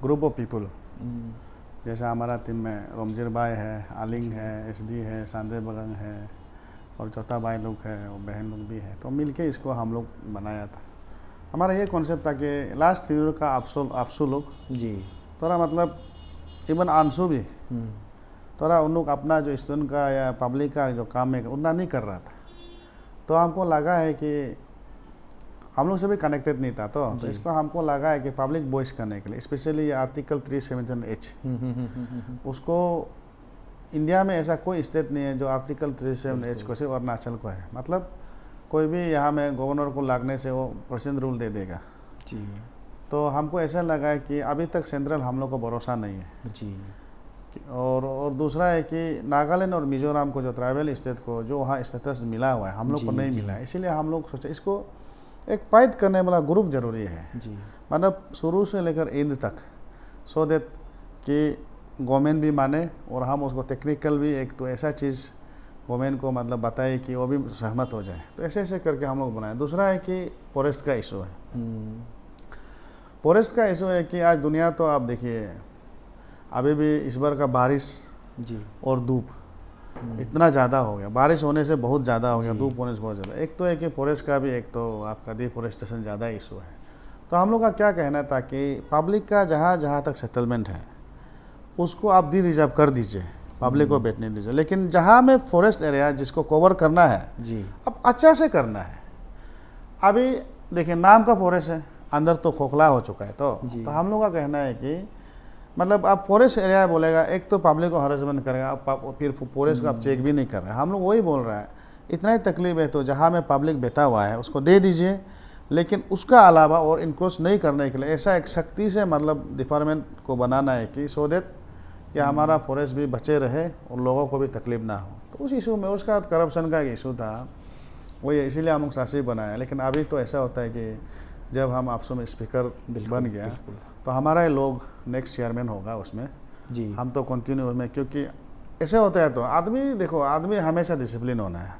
ग्रुप ऑफ पीपल, जैसे हमारा टीम में रोमजीर भाई है, आलिंग है, SD है, सांदे बगंग है, और चौथा भाई लोग है, और बहन लोग भी है। तो मिलके इसको हम लोग बनाया था। हमारा ये कॉन्सेप्ट था कि लास्ट ईयर का आपसू लोग जी, थोड़ा मतलब इवन आंसू भी थोड़ा उन लोग अपना जो स्टूडेंट का या पब्लिक का जो काम है उतना नहीं कर रहा था। तो हमको लगा है कि हम लोग से भी कनेक्टेड नहीं था, तो इसको हमको लगा है कि पब्लिक वॉइस करने के लिए, स्पेशली ये आर्टिकल 371H, उसको इंडिया में ऐसा कोई स्टेट नहीं है जो आर्टिकल 371H को सिर्फ अरुणाचल को है। मतलब कोई भी यहाँ में गवर्नर को लागने से वो प्रेसिडेंट रूल दे देगा जी। तो हमको ऐसा लगा है कि अभी तक सेंट्रल हम लोग को भरोसा नहीं है जी। और दूसरा है कि नागालैंड और मिजोरम को जो ट्राइबल स्टेट को जो वहाँ स्टेटस मिला हुआ है, हम लोग को नहीं मिला है। इसीलिए हम लोग सोचे इसको एक फाइट करने वाला ग्रुप जरूरी है जी। मतलब शुरू से लेकर एंड तक, सो दैट कि गवर्नमेंट भी माने और हम उसको टेक्निकल भी एक तो ऐसा चीज़ गवर्नमेंट को मतलब बताए कि वो भी सहमत हो जाए। तो ऐसे ऐसे करके हम लोग बनाए। दूसरा है कि फॉरेस्ट का इशू है। फॉरेस्ट का इशू है कि आज दुनिया तो आप देखिए अभी भी इस बार का बारिश जी और धूप इतना ज़्यादा हो गया, बारिश होने से बहुत ज़्यादा हो गया, धूप होने से बहुत ज़्यादा। एक तो है कि फॉरेस्ट का भी एक तो आपका डिफॉरेस्टेशन ज़्यादा इशू है। तो हम लोग का क्या कहना था कि पब्लिक का जहाँ तक सेटलमेंट है उसको आप डी रिजर्व कर दीजिए, पब्लिक को बैठने दीजिए, लेकिन जहाँ में फॉरेस्ट एरिया जिसको कवर करना है जी, अब अच्छा से करना है। अभी देखिए नाम का फॉरेस्ट है, अंदर तो खोखला हो चुका है। तो हम लोग का कहना है कि मतलब आप फॉरेस्ट एरिया बोलेगा, एक तो पब्लिक को हरेसमेंट करेगा, आप फिर फॉरेस्ट का आप चेक भी नहीं कर रहे हैं। हम लोग वही बोल रहे हैं, इतना ही तकलीफ है तो जहाँ में पब्लिक बैठा हुआ है उसको दे दीजिए, लेकिन उसका अलावा और इनक्रोच नहीं करने के लिए ऐसा एक सख्ती से मतलब डिपार्टमेंट को बनाना है कि सो दैट कि हमारा फॉरेस्ट भी बचे रहे और लोगों को भी तकलीफ ना हो। तो उस इशू में उसका करप्शन का एक इशू था, वही इसीलिए हम लोग सासी बनाया। लेकिन अभी तो ऐसा होता है कि जब हम आपसों में स्पीकर बन गया तो हमारा ही लोग नेक्स्ट चेयरमैन होगा उसमें जी। हम तो कंटिन्यू उसमें, क्योंकि ऐसे होता है तो आदमी देखो, आदमी हमेशा डिसिप्लिन होना है।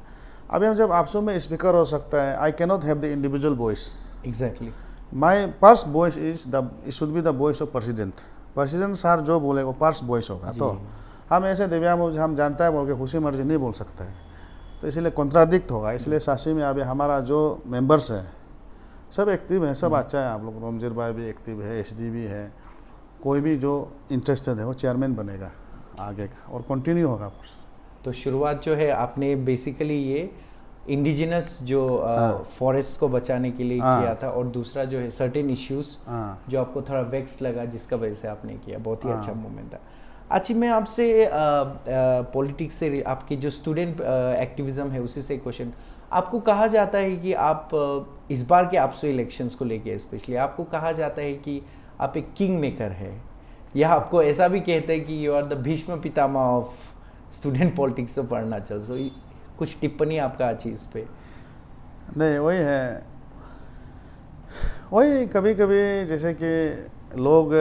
अभी हम जब आपसों में स्पीकर हो सकता है, I cannot have the individual voice exactly, my purse voice is the should be the voice of president. President sir जो बोले वो पर्स वॉइस होगा। तो हम ऐसे दिव्यांग हम जानता है बोल के खुशी मर्जी नहीं बोल सकते हैं, तो इसलिए कॉन्ट्राडिक्ट होगा। इसलिए सासी में अभी हमारा जो मेंबर्स है सब एक्टिव है, सब अच्छा है। आप लोग रोमजीर भाई भी एक्टिव है, एसडी भी है, कोई भी जो इंटरेस्टेड है वो चेयरमैन बनेगा आगे का और कंटिन्यू होगा। तो शुरुआत जो है आपने बेसिकली ये इंडिजिनस जो फॉरेस्ट को बचाने के लिए किया था, और दूसरा जो है सर्टेन इश्यूज जो आपको थोड़ा वेक्स लगा जिसका वजह से आपने किया, बहुत ही अच्छा मूवमेंट था। अच्छा, मैं आपसे पॉलिटिक्स से आपकी जो स्टूडेंट एक्टिविज्म है उसी से क्वेश्चन, आपको कहा जाता है कि आप इस बार के आपसे इलेक्शंस को लेके स्पेशली आपको कहा जाता है कि आप एक किंग मेकर है, या आपको ऐसा भी कहते हैं कि you are the Bhishma Pitamah of student politics से पढ़ना चल। सो कुछ टिप्पणी आपका अच्छी इस पे? नहीं, वही है, वही कभी कभी जैसे कि लोग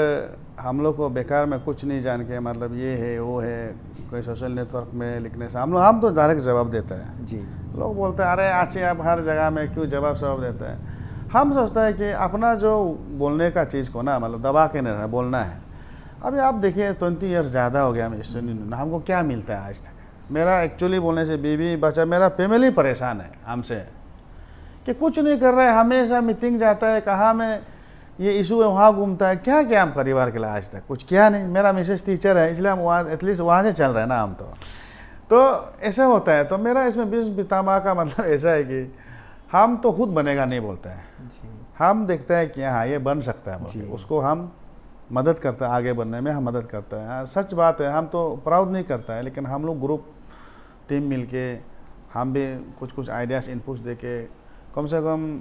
हम लोग को बेकार में कुछ नहीं जान के, मतलब ये है वो है, कोई सोशल नेटवर्क में लिखने से हम तो डायरेक्ट जवाब देते हैं जी। लोग बोलते हैं अरे अच्छे आप हर जगह में क्यों जवाब देते हैं। हम सोचते हैं कि अपना जो बोलने का चीज़ को ना मतलब दबा के नहीं बोलना है। अभी आप देखिए 20 ईयर्स ज़्यादा हो गया मैं स्टूडेंट, हमको क्या मिलता है आज तक? मेरा एक्चुअली बोलने से बीवी बच्चा मेरा फैमिली परेशान है हमसे कि कुछ नहीं कर रहा है, हमेशा मीटिंग जाता है, कहाँ में ये इशू है वहाँ घूमता है, क्या क्या हम परिवार के लिए आज तक कुछ किया नहीं। मेरा मिसेस टीचर है इसलिए हम वहाँ एटलीस्ट वहाँ से चल रहे हैं ना हम तो ऐसा होता है। तो मेरा इसमें भीष्म पितामह का मतलब ऐसा है कि हम तो खुद बनेगा नहीं बोलते हैं, हम देखते हैं कि हाँ ये बन सकता है, उसको हम मदद करते हैं, आगे बढ़ने में हम मदद करते हैं। सच बात है, हम तो प्राउड नहीं करता है, लेकिन हम लोग ग्रुप टीम मिलके हम भी कुछ कुछ आइडियाज़ इनपुट्स दे के कम से कम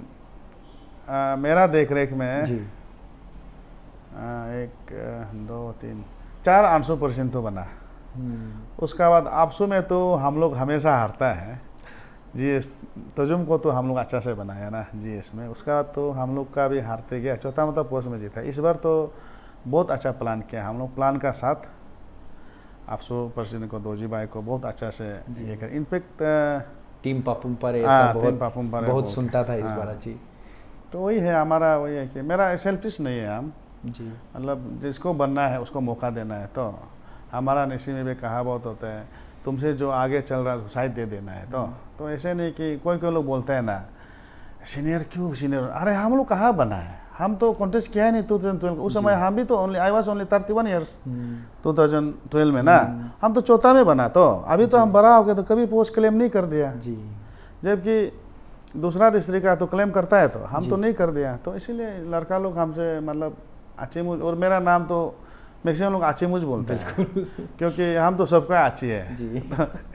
मेरा देख रेख में जी। 1 2 3 4 800% तो बना। उसका बाद आपसू में तो हम लोग हमेशा हारता है, जीएस तजुम को तो हम लोग अच्छा से बनाया ना जीएस में, उसका बाद तो हम लोग का भी हारते गया, चौथा मतलब पोस्ट में जीता। इस बार तो बहुत अच्छा प्लान किया हम लोग, प्लान का साथ आपसू प्रेसिडेंट को दोजी भाई को बहुत अच्छा से ये कर। इनफेक्ट टीम पापुम बहुत सुनता था इस बार जी। तो वही है हमारा, वही है कि मेरा सेल्फिश नहीं है हम जी, मतलब जिसको बनना है उसको मौका देना है। तो हमारा निशी में भी कहावत होता है, तुमसे जो आगे चल रहा है उसको साइड दे देना है। तो ऐसे नहीं कि कोई कोई लोग बोलते हैं ना सीनियर क्यों सीनियर, अरे हम लोग कहाँ बना है, हम तो कॉन्टेस्ट किया है नहीं 2012। उस समय हम भी तो आई वॉज ओनली 31 ईयर्स 2012 में ना, हम तो चौथा में बना। तो अभी तो हम बड़ा हो गए तो कभी पोस्ट क्लेम नहीं कर दिया जी, जबकि दूसरा तीसरी का तो क्लेम करता है, तो हम तो नहीं कर दिया। तो इसीलिए लड़का लोग हमसे मतलब अच्छी मुझ, और मेरा नाम तो मैक्सिमम लोग अच्छी मुझ बोलते हैं क्योंकि हम तो सबका अच्छी है जी।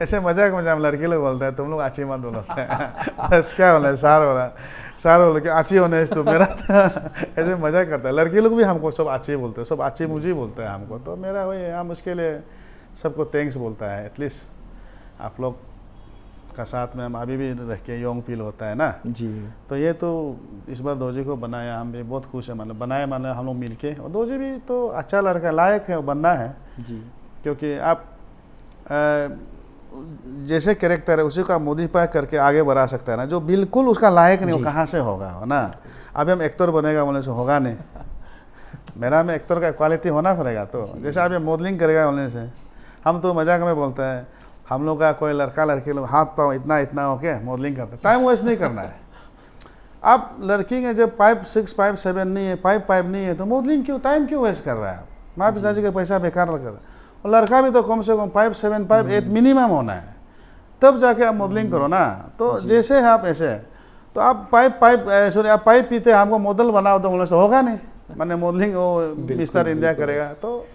ऐसे मजाक में हम लड़के लोग बोलते हैं तुम लोग अच्छी मत बोलते हैं बस क्या बोला सार बोला कि अच्छी होने तो मेरा ऐसे मजाक करता है। लड़के लोग भी हमको सब अच्छे बोलते हैं, सब अच्छी मुझे ही बोलते हैं हमको। तो मेरा वही है, हम उसके लिए सबको थैंक्स बोलता है। एटलीस्ट आप लोग का साथ में हम अभी भी रह के यंग फील होता है ना जी। तो ये तो इस बार दोजी को बनाया, हम भी बहुत खुश है, मतलब बनाए माने हम लोग मिल के। और दोजी भी तो अच्छा लड़का लायक है, बनना है जी, क्योंकि आप जैसे कैरेक्टर है उसी का मॉडिफाई करके आगे बढ़ा सकता है ना। जो बिल्कुल उसका लायक नहीं, वो कहाँ से होगा ना। अभी हम एक्टर बनेगा बोलने से होगा नहीं, मेरा में एक्टर का क्वालिटी होना पड़ेगा। तो जैसे अभी मॉडलिंग करेगा बोलने से, हम तो मजाक में बोलते हैं हम लोग का कोई लड़का लड़की लोग हाथ पाँव इतना इतना हो के मॉडलिंग करते, टाइम वेस्ट नहीं करना है। आप लड़की है जब 5 6 5 7 नहीं है, 5 5 नहीं है, तो मॉडलिंग क्यों, टाइम क्यों वेस्ट कर रहा है? माँ पिताजी का पैसा बेकार लग रहा है। और लड़का भी तो कम से कम 5 7 5 8 मिनिमम होना है, तब जाके आप मॉडलिंग करो ना। तो जैसे है आप ऐसे, तो आप आप पाइप पीते हमको मॉडल बनाओ तो बोलने से होगा नहीं, मैंने मॉडलिंग वो मिस्टर इंडिया करेगा। तो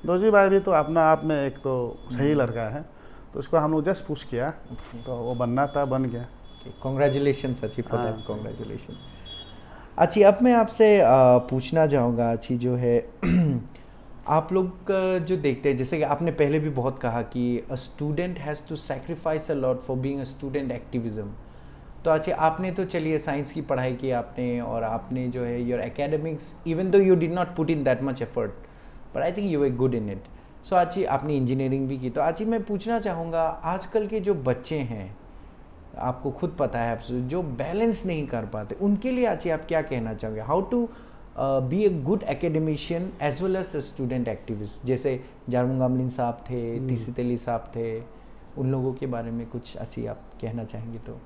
दोजी भाई भी तो अपना आप में एक तो सही लड़का है, तो उसको हम लोग जस्ट पुश किया, तो वो बनना था, बन गया। कॉन्ग्रेचुलेशंस अच्छी फॉर दैट, कॉन्ग्रेचुलेशंस। अच्छी, अब मैं आपसे पूछना चाहूँगा अच्छी जो है आप लोग जो देखते हैं, जैसे कि आपने पहले भी बहुत कहा कि a student has to sacrifice a lot for being a student activism. तो अच्छे आपने तो चलिए साइंस की पढ़ाई की आपने, और आपने जो है your academics even though you did not put in that much effort, but I think you were good in it. So अच्छी आपने इंजीनियरिंग भी की। तो अच्छी मैं पूछना चाहूँगा आजकल के जो बच्चे हैं आपको खुद पता है, आप जो बैलेंस नहीं कर पाते उनके लिए आज आप क्या कहना चाहोगे? How to be a good academician as well as student activist, जैसे जारमू गामलिन साहब थे, तीसी तेली साहब थे, उन लोगों के बारे में कुछ अच्छी आप कहना चाहेंगे तो?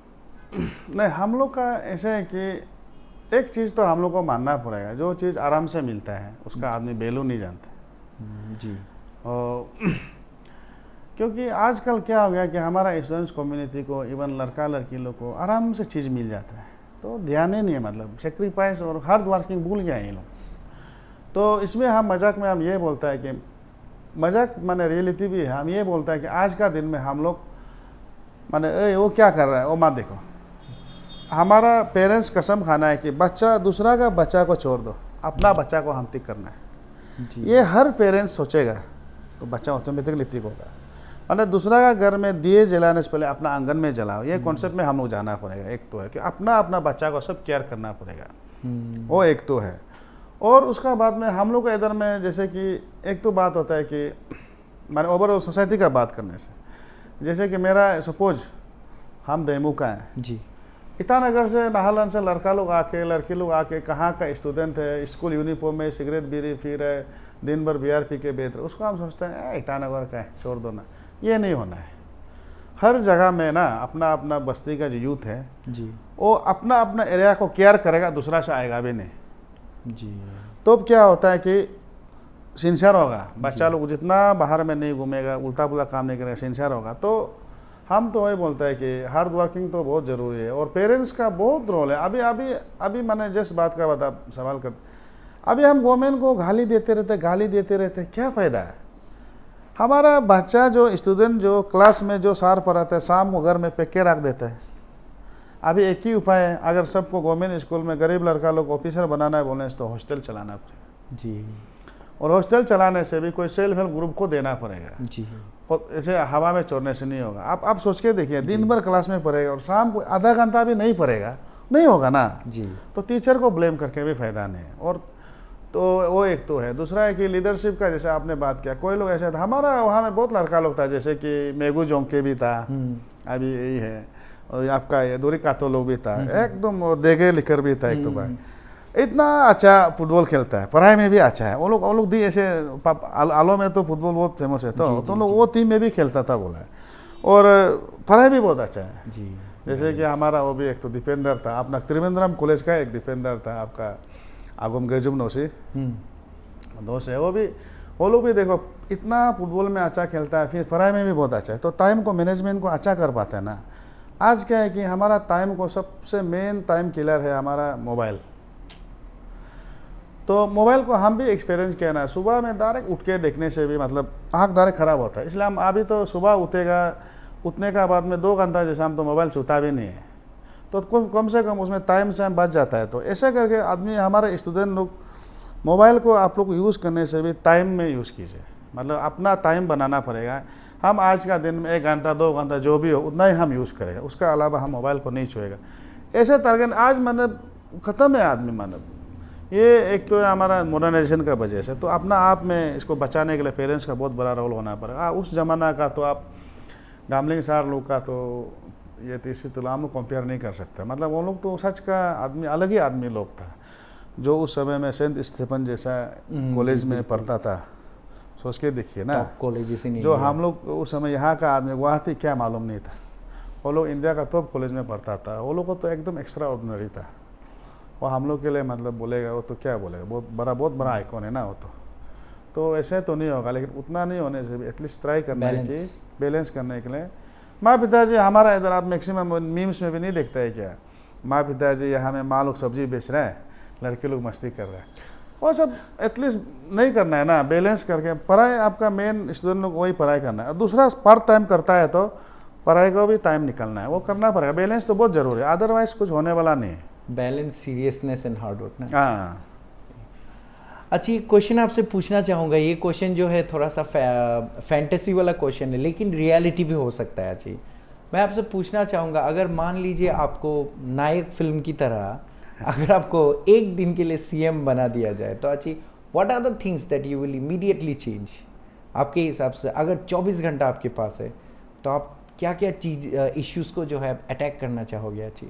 नहीं, हम लोग का ऐसा है कि एक चीज़ तो हम लोग को मानना पड़ेगा, जो चीज़ आराम से मिलता है उसका आदमी वैल्यू नहीं जानता जी। और क्योंकि आजकल क्या हो गया कि हमारा स्टूडेंट्स कम्युनिटी को, इवन लड़का लड़की लोग को आराम से चीज़ मिल जाता है, तो ध्यान ही नहीं है, मतलब सेक्रीफाइस और हार्ड वर्किंग भूल गया ये लोग। तो इसमें हम मजाक में हम ये बोलता है कि मजाक माने रियलिटी भी है, हम ये बोलता है कि आज का दिन में हम लोग माने वो क्या कर रहा है वो मत देखो। हमारा पेरेंट्स कसम खाना है कि बच्चा दूसरा का बच्चा को छोड़ दो, अपना बच्चा को हम टिक करना है। ये हर पेरेंट्स सोचेगा तो बच्चा ऑटोमेटिकली टिक होगा। मतलब दूसरा का घर में दिए जलाने से पहले अपना आंगन में जलाओ, ये कॉन्सेप्ट में हम लोग जाना पड़ेगा। एक तो है कि अपना अपना बच्चा को सब केयर करना पड़ेगा, वो एक तो है। और उसका बाद में हम लोग को इधर में जैसे कि एक तो बात होता है कि मैंने ओवरऑल सोसाइटी का बात करने से, जैसे कि मेरा सपोज हम डेमू का है जी, ईटानगर से, नाहलन से लड़का लोग आके, लड़की लोग आके, कहाँ का स्टूडेंट है, स्कूल यूनिफॉर्म में सिगरेट बीड़ी पी रहे, दिन भर बियर पी के बेच रहे, उसको हम सोचते हैं ईटानगर का है, छोड़ दो ना। ये नहीं होना है। हर जगह में ना अपना अपना बस्ती का जो यूथ है जी, वो अपना अपना एरिया को केयर करेगा, दूसरा से आएगा भी नहीं जी। तो क्या होता है कि सिंसियर होगा बच्चा लोग, जितना बाहर में नहीं घूमेगा, उल्टा पुल्टा काम नहीं करेगा, सिंसियर होगा। तो हम तो वही बोलते हैं कि हार्ड वर्किंग तो बहुत ज़रूरी है और पेरेंट्स का बहुत रोल है। अभी अभी अभी मैंने जिस बात का बता सवाल कर, अभी हम गवर्नमेंट को गाली देते रहते, क्या फ़ायदा है? हमारा बच्चा जो स्टूडेंट जो क्लास में जो सार पढ़ाता है, शाम को घर में पैक के रख देता है। अभी एक ही उपाय है, अगर सबको गवर्नमेंट स्कूल में गरीब लड़का लोग ऑफिसर बनाना है बोलने से तो हॉस्टल चलाना पड़ेगा जी, और हॉस्टल चलाने से भी कोई सेल्फ हेल्प ग्रुप को देना पड़ेगा। जी, और ऐसे हवा में छोड़ने से नहीं होगा। आप सोच के देखिए, दिन भर क्लास में पढ़ेगा और शाम को आधा घंटा भी नहीं पढ़ेगा, नहीं होगा ना जी, तो टीचर को ब्लेम करके भी फायदा नहीं है। और तो वो एक तो है। दूसरा है कि लीडरशिप का, जैसे आपने बात किया, कोई लोग ऐसे था, हमारा वहाँ में बहुत लड़का लोग था, जैसे कि मेगू जोंके भी था, अभी यही है, और आपका ये दूरी कातो लोग भी था, एकदम देगे लिकर भी था एक तो भाई, इतना अच्छा फुटबॉल खेलता है, पढ़ाई में भी अच्छा है। वो लोग दी ऐसे आलो में तो फुटबॉल बहुत फेमस है, तो लोग वो टीम में भी खेलता था बोला है, और पढ़ाई भी बहुत अच्छा है जी। जैसे कि हमारा वो भी एक तो डिफेंडर था अपना, त्रिवेंद्रम कॉलेज का एक डिफेंडर था आपका आगम गेजुम नौसी दोस्त है, वो लोग भी देखो इतना फुटबॉल में अच्छा खेलता है, फिर पढ़ाई में भी बहुत अच्छा है। तो टाइम को मैनेजमेंट को अच्छा कर पाते हैं ना। आज क्या है कि हमारा टाइम को सबसे मेन टाइम किलर है हमारा मोबाइल। तो मोबाइल को हम भी एक्सपीरियंस किया ना, सुबह में डायरेक्ट उठ के देखने से भी मतलब आँख डायरेक्ट ख़राब होता है। इसलिए हम अभी तो सुबह उठने का बाद में 2 घंटा जैसे हम तो मोबाइल छूता भी नहीं है, तो कम से कम उसमें टाइम से बच जाता है। तो ऐसे करके आदमी, हमारे स्टूडेंट लोग, मोबाइल को आप लोग यूज़ करने से भी टाइम में यूज़ कीजिए, मतलब अपना टाइम बनाना पड़ेगा। हम आज का दिन में 1 घंटा 2 घंटा जो भी हो उतना ही हम यूज़ करेंगे, उसका अलावा हम मोबाइल को नहीं छुएगा। ऐसे टारगेट आज मतलब ख़त्म है आदमी, मतलब ये एक तो हमारा मॉडर्नाइजेशन का वजह से। तो अपना आप में इसको बचाने के लिए पेरेंट्स का बहुत बड़ा रोल होना पड़ेगा। उस ज़माना का तो आप गामलिंग सार लोग का तो ये तीसरी तुला हम लोग कंपेयर नहीं कर सकते, मतलब वो लोग तो सच का आदमी, अलग ही आदमी लोग था, जो उस समय में सेंट स्टीफन जैसा कॉलेज में पढ़ता था। सोच के देखिए ना, कॉलेज जो हम लोग उस समय यहाँ का आदमी, गुवाहाटी क्या मालूम नहीं था, वो लोग इंडिया का टॉप कॉलेज में पढ़ता था। वो लोग को तो एकदम एक्स्ट्रा ऑर्डिनरी था। वो हम लोग के लिए मतलब बोलेगा, वो तो क्या बोलेगा, बहुत बड़ा आइकॉन है ना वो तो ऐसे तो नहीं होगा, लेकिन उतना नहीं होने से भी एटलीस्ट ट्राई करना है कि बैलेंस करने के लिए। माँ पिताजी हमारा इधर आप मैक्सिमम मीम्स में भी नहीं देखता है क्या, माँ पिताजी यहाँ में माँ लोग सब्जी बेच रहे हैं, लड़के लोग मस्ती कर रहे हैं, वो सब एटलीस्ट नहीं करना है ना। बैलेंस करके पढ़ाई, आपका मेन स्टूडेंट लोग वही पढ़ाई करना है। और दूसरा पार्ट टाइम करता है तो पढ़ाई को भी टाइम निकलना है, वो करना पड़ेगा। बैलेंस तो बहुत ज़रूरी है, अदरवाइज कुछ होने वाला नहीं है। Balance, seriousness and hard work ना। हाँ। अच्छा, ये क्वेश्चन आपसे पूछना चाहूँगा, ये क्वेश्चन जो है थोड़ा सा फैंटेसी वाला क्वेश्चन है, लेकिन रियलिटी भी हो सकता है। अच्छी, मैं आपसे पूछना चाहूँगा, अगर मान लीजिए आपको नायक फिल्म की तरह अगर आपको एक दिन के लिए सीएम बना दिया जाए, तो अच्छी what are the things that you will immediately change? आपके हिसाब से अगर 24 घंटा आपके पास है तो आप क्या क्या चीज इश्यूज को जो है अटैक करना चाहोगे अच्छी?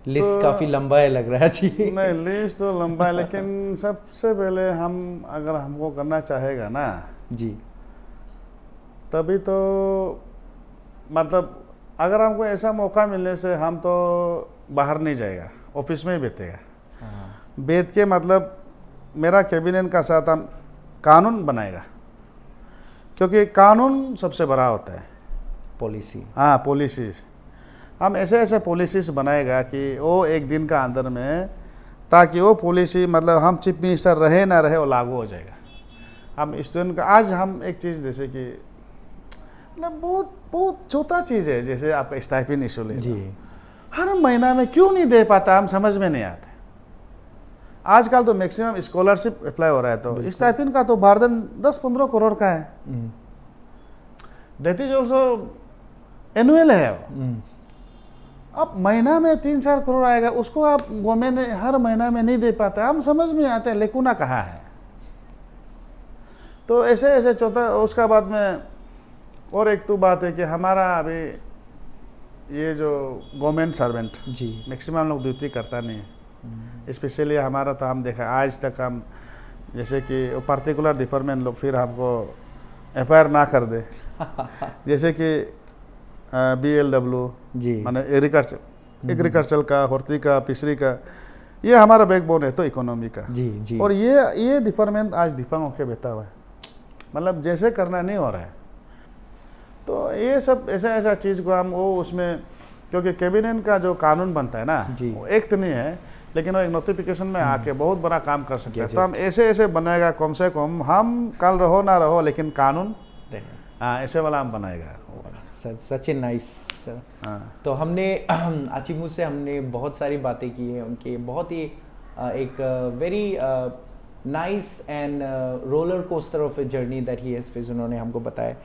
लिस्ट काफी लंबा है लग रहा है अच्छी। नहीं, लिस्ट तो लंबा है, लेकिन सबसे पहले हम अगर हमको करना चाहेगा ना जी तभी तो, मतलब अगर हमको ऐसा मौका मिलने से हम तो बाहर नहीं जाएगा, ऑफिस में ही बैठेगा। बैठ के मतलब मेरा कैबिनेट का साथ हम कानून बनाएगा, क्योंकि कानून सबसे बड़ा होता है। पॉलिसी, हाँ, पॉलिसीज हम ऐसे ऐसे पॉलिसीज बनाएगा कि वो एक दिन का अंदर में, ताकि वो पॉलिसी मतलब हम चीफ मिनिस्टर रहे ना रहे वो लागू हो जाएगा। हम स्टूडेंट का आज हम एक चीज़ जैसे कि मतलब बहुत बहुत छोटा चीज़ है, जैसे आपका स्टाइपेंड इशू ले लो, हर महीना में क्यों नहीं दे पाता, हम समझ में नहीं आता। आजकल तो मैक्सिमम स्कॉलरशिप अप्लाई हो रहा है, तो स्टाइपेंड का तो बर्डन 10-15 करोड़ का है। दैट इज ऑल्सो एनुअल है वो। अब महीना में 3-4 करोड़ आएगा, उसको आप गवर्नमेंट हर महीना में नहीं दे पाता, हम समझ में आते हैं लेकुना कहाँ है। तो ऐसे ऐसे चौथा, उसका बाद में और एक तो बात है कि हमारा अभी ये जो गवर्नमेंट सर्वेंट जी मैक्सिमम लोग ड्यूटी करता नहीं है। स्पेशली हमारा तो हम देखा आज तक हम जैसे कि पर्टिकुलर डिपार्टमेंट लोग फिर हमको एफआईआर ना कर दे जैसे कि BLW जी माने एग्रीकल्चर का, हॉर्टी का, फिशरी का, ये हमारा बैकबोन है तो इकोनॉमी का। जी जी और ये डिपार्टमेंट आज दिफांग होके बैठा हुआ है, मतलब जैसे करना नहीं हो रहा है। तो ये सब ऐसा ऐसा चीज़ को हम वो उसमें, क्योंकि कैबिनेट का जो कानून बनता है ना, वो एक तो नहीं है, लेकिन वो एक नोटिफिकेशन में आके बहुत बड़ा काम कर सकते हैं। तो हम ऐसे ऐसे बनाएगा, कम से कम हम कल रहो ना रहो लेकिन कानून, हाँ, ऐसे वाला हम बनाएगा। सच ए नाइस सर। तो हमने आचिमू से हमने बहुत सारी बातें की हैं, उनके बहुत ही एक very nice and roller coaster of a journey that he has faced, उन्होंने हमको बताया।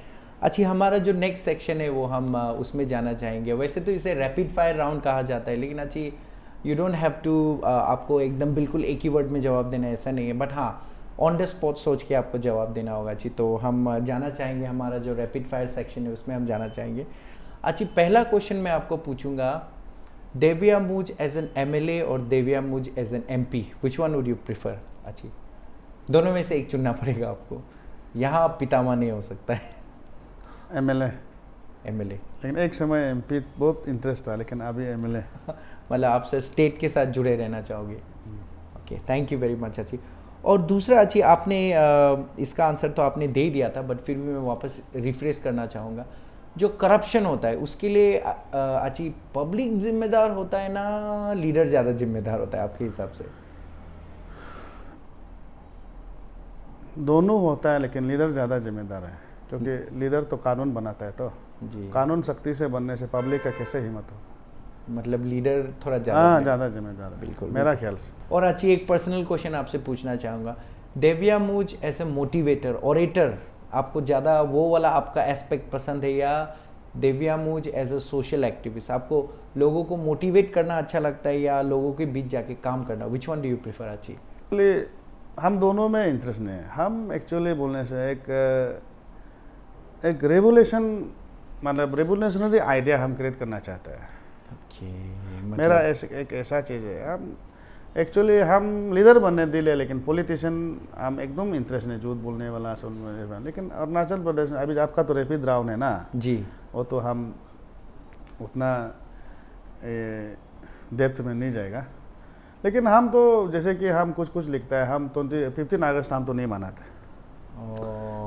अच्छी, हमारा जो नेक्स्ट सेक्शन है वो हम उसमें जाना चाहेंगे। वैसे तो इसे रैपिड फायर राउंड कहा जाता है, लेकिन अच्छी यू डोंट हैव टू आपको एकदम बिल्कुल एक ही वर्ड में जवाब देना, ऐसा नहीं है, बट हाँ ऑन द स्पॉट सोच के आपको जवाब देना होगा। अच्छी, तो हम जाना चाहेंगे, हमारा जो रैपिड फायर सेक्शन है उसमें हम जाना चाहेंगे। अच्छी, पहला क्वेश्चन मैं आपको पूछूंगा, देविया मूज एज एन MLA और देविया मूज as an MP, which one would you prefer? अच्छी, दोनों में से एक चुनना पड़ेगा आपको, यहाँ आप पितामह नहीं हो सकता है। MLA, लेकिन एक समय MP बहुत इंटरेस्ट था, लेकिन अभी MLA। मतलब आपसे स्टेट के साथ जुड़े रहना चाहोगे। Okay, thank you very much. अच्छी, और दूसरा अच्छी, आपने इसका आंसर तो आपने दे दिया था, बट फिर भी मैं वापस रिफ्रेश करना चाहूँगा। जो करप्शन होता है उसके लिए अच्छी पब्लिक जिम्मेदार होता है ना लीडर ज़्यादा जिम्मेदार होता है आपके हिसाब से? दोनों होता है, लेकिन लीडर ज़्यादा जिम्मेदार है, क्योंकि लीडर तो कानून बनाता है, तो जी कानून सख्ती से बनने से पब्लिक का कैसे हिम्मत हो। मतलब लीडर थोड़ा ज़्यादा जिम्मेदार है, बिल्कुल मेरा ख्याल से। और अच्छी एक पर्सनल क्वेश्चन आपसे पूछना चाहूँगा, देविया मूज एज ए मोटिवेटर, ऑरेटर, आपको ज़्यादा वो वाला आपका एस्पेक्ट पसंद है, या देविया मूज एज अ सोशल एक्टिविस्ट, आपको लोगों को मोटिवेट करना अच्छा लगता है या लोगों के बीच जाके काम करना? Which one do you prefer? अच्छी, हम दोनों में इंटरेस्ट नहीं है। हम एक्चुअली बोलने से एक रेवोल्यूशन, मतलब रेवोल्यूशनरी आइडिया हम क्रिएट करना चाहते हैं। मेरा एक ऐसा चीज़ है, हम एक्चुअली हम लीडर बनने दिले, लेकिन पॉलिटिशियन हम एकदम इंटरेस्ट नहीं, झूठ बोलने वाला सुनने। लेकिन अरुणाचल प्रदेश में अभी आपका तो रैपिड राउंड है ना जी, वो तो हम उतना डेप्थ में नहीं जाएगा। लेकिन हम तो जैसे कि हम कुछ लिखता है, हम 15 अगस्त हम तो नहीं मनाते।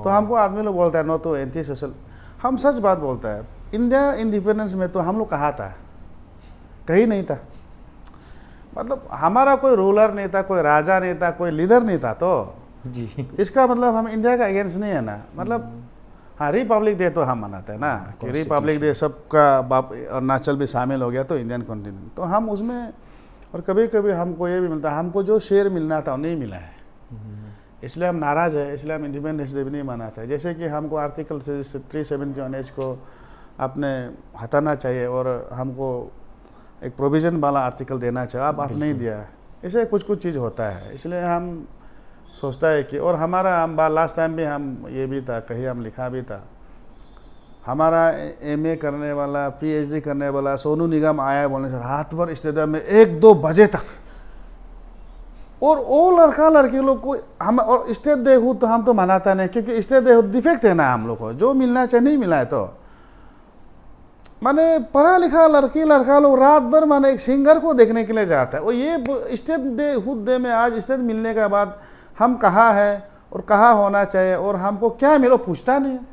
तो हमको आदमी लोग बोलता है नो तो एंटी सोशल, हम सच बात बोलता है। इंडिया इंडिपेंडेंस में तो हम लोग कहा था, कहीं नहीं था। मतलब हमारा कोई रूलर नहीं था, कोई राजा नहीं था, कोई लीडर नहीं था। तो जी इसका मतलब हम इंडिया का अगेंस्ट नहीं है ना। मतलब हाँ, रिपब्लिक डे तो हम मनाते हैं ना, कि रिपब्लिक डे सबका बाप अरुणाचल भी शामिल हो गया तो इंडियन कॉन्टिनेंट, तो हम उसमें। और कभी कभी हमको ये भी मिलता है, हमको जो शेयर मिलना था वो नहीं मिला है, इसलिए हम नाराज़ है, इसलिए हम इंडिपेंडेंस डे भी नहीं मनाते हैं। जैसे कि हमको आर्टिकल 371H को आपने हटाना चाहिए और हमको एक प्रोविज़न वाला आर्टिकल देना चाहिए, आप नहीं दिया है। ऐसे कुछ चीज़ होता है, इसलिए हम सोचता है कि, और हमारा हम लास्ट टाइम भी हम ये भी था, कहीं हम लिखा भी था हमारा एमए करने वाला, पीएचडी करने वाला सोनू निगम आया बोलने से रात भर स्टेडियम में 1-2 बजे तक, और वो लड़का लड़की लोग को हम, और स्टेट देखो तो हम तो मनाता नहीं, क्योंकि स्टेट देखो डिफेक्ट है ना हम लोग को, जो मिलना चाहिए नहीं मिला है। तो माने पढ़ा लिखा लड़की लड़का लोग रात भर माने एक सिंगर को देखने के लिए जाता है। और ये स्टेट डे खुद डे में आज स्टेट मिलने के बाद हम कहाँ है और कहाँ होना चाहिए और हमको क्या मिलो पूछता नहीं है।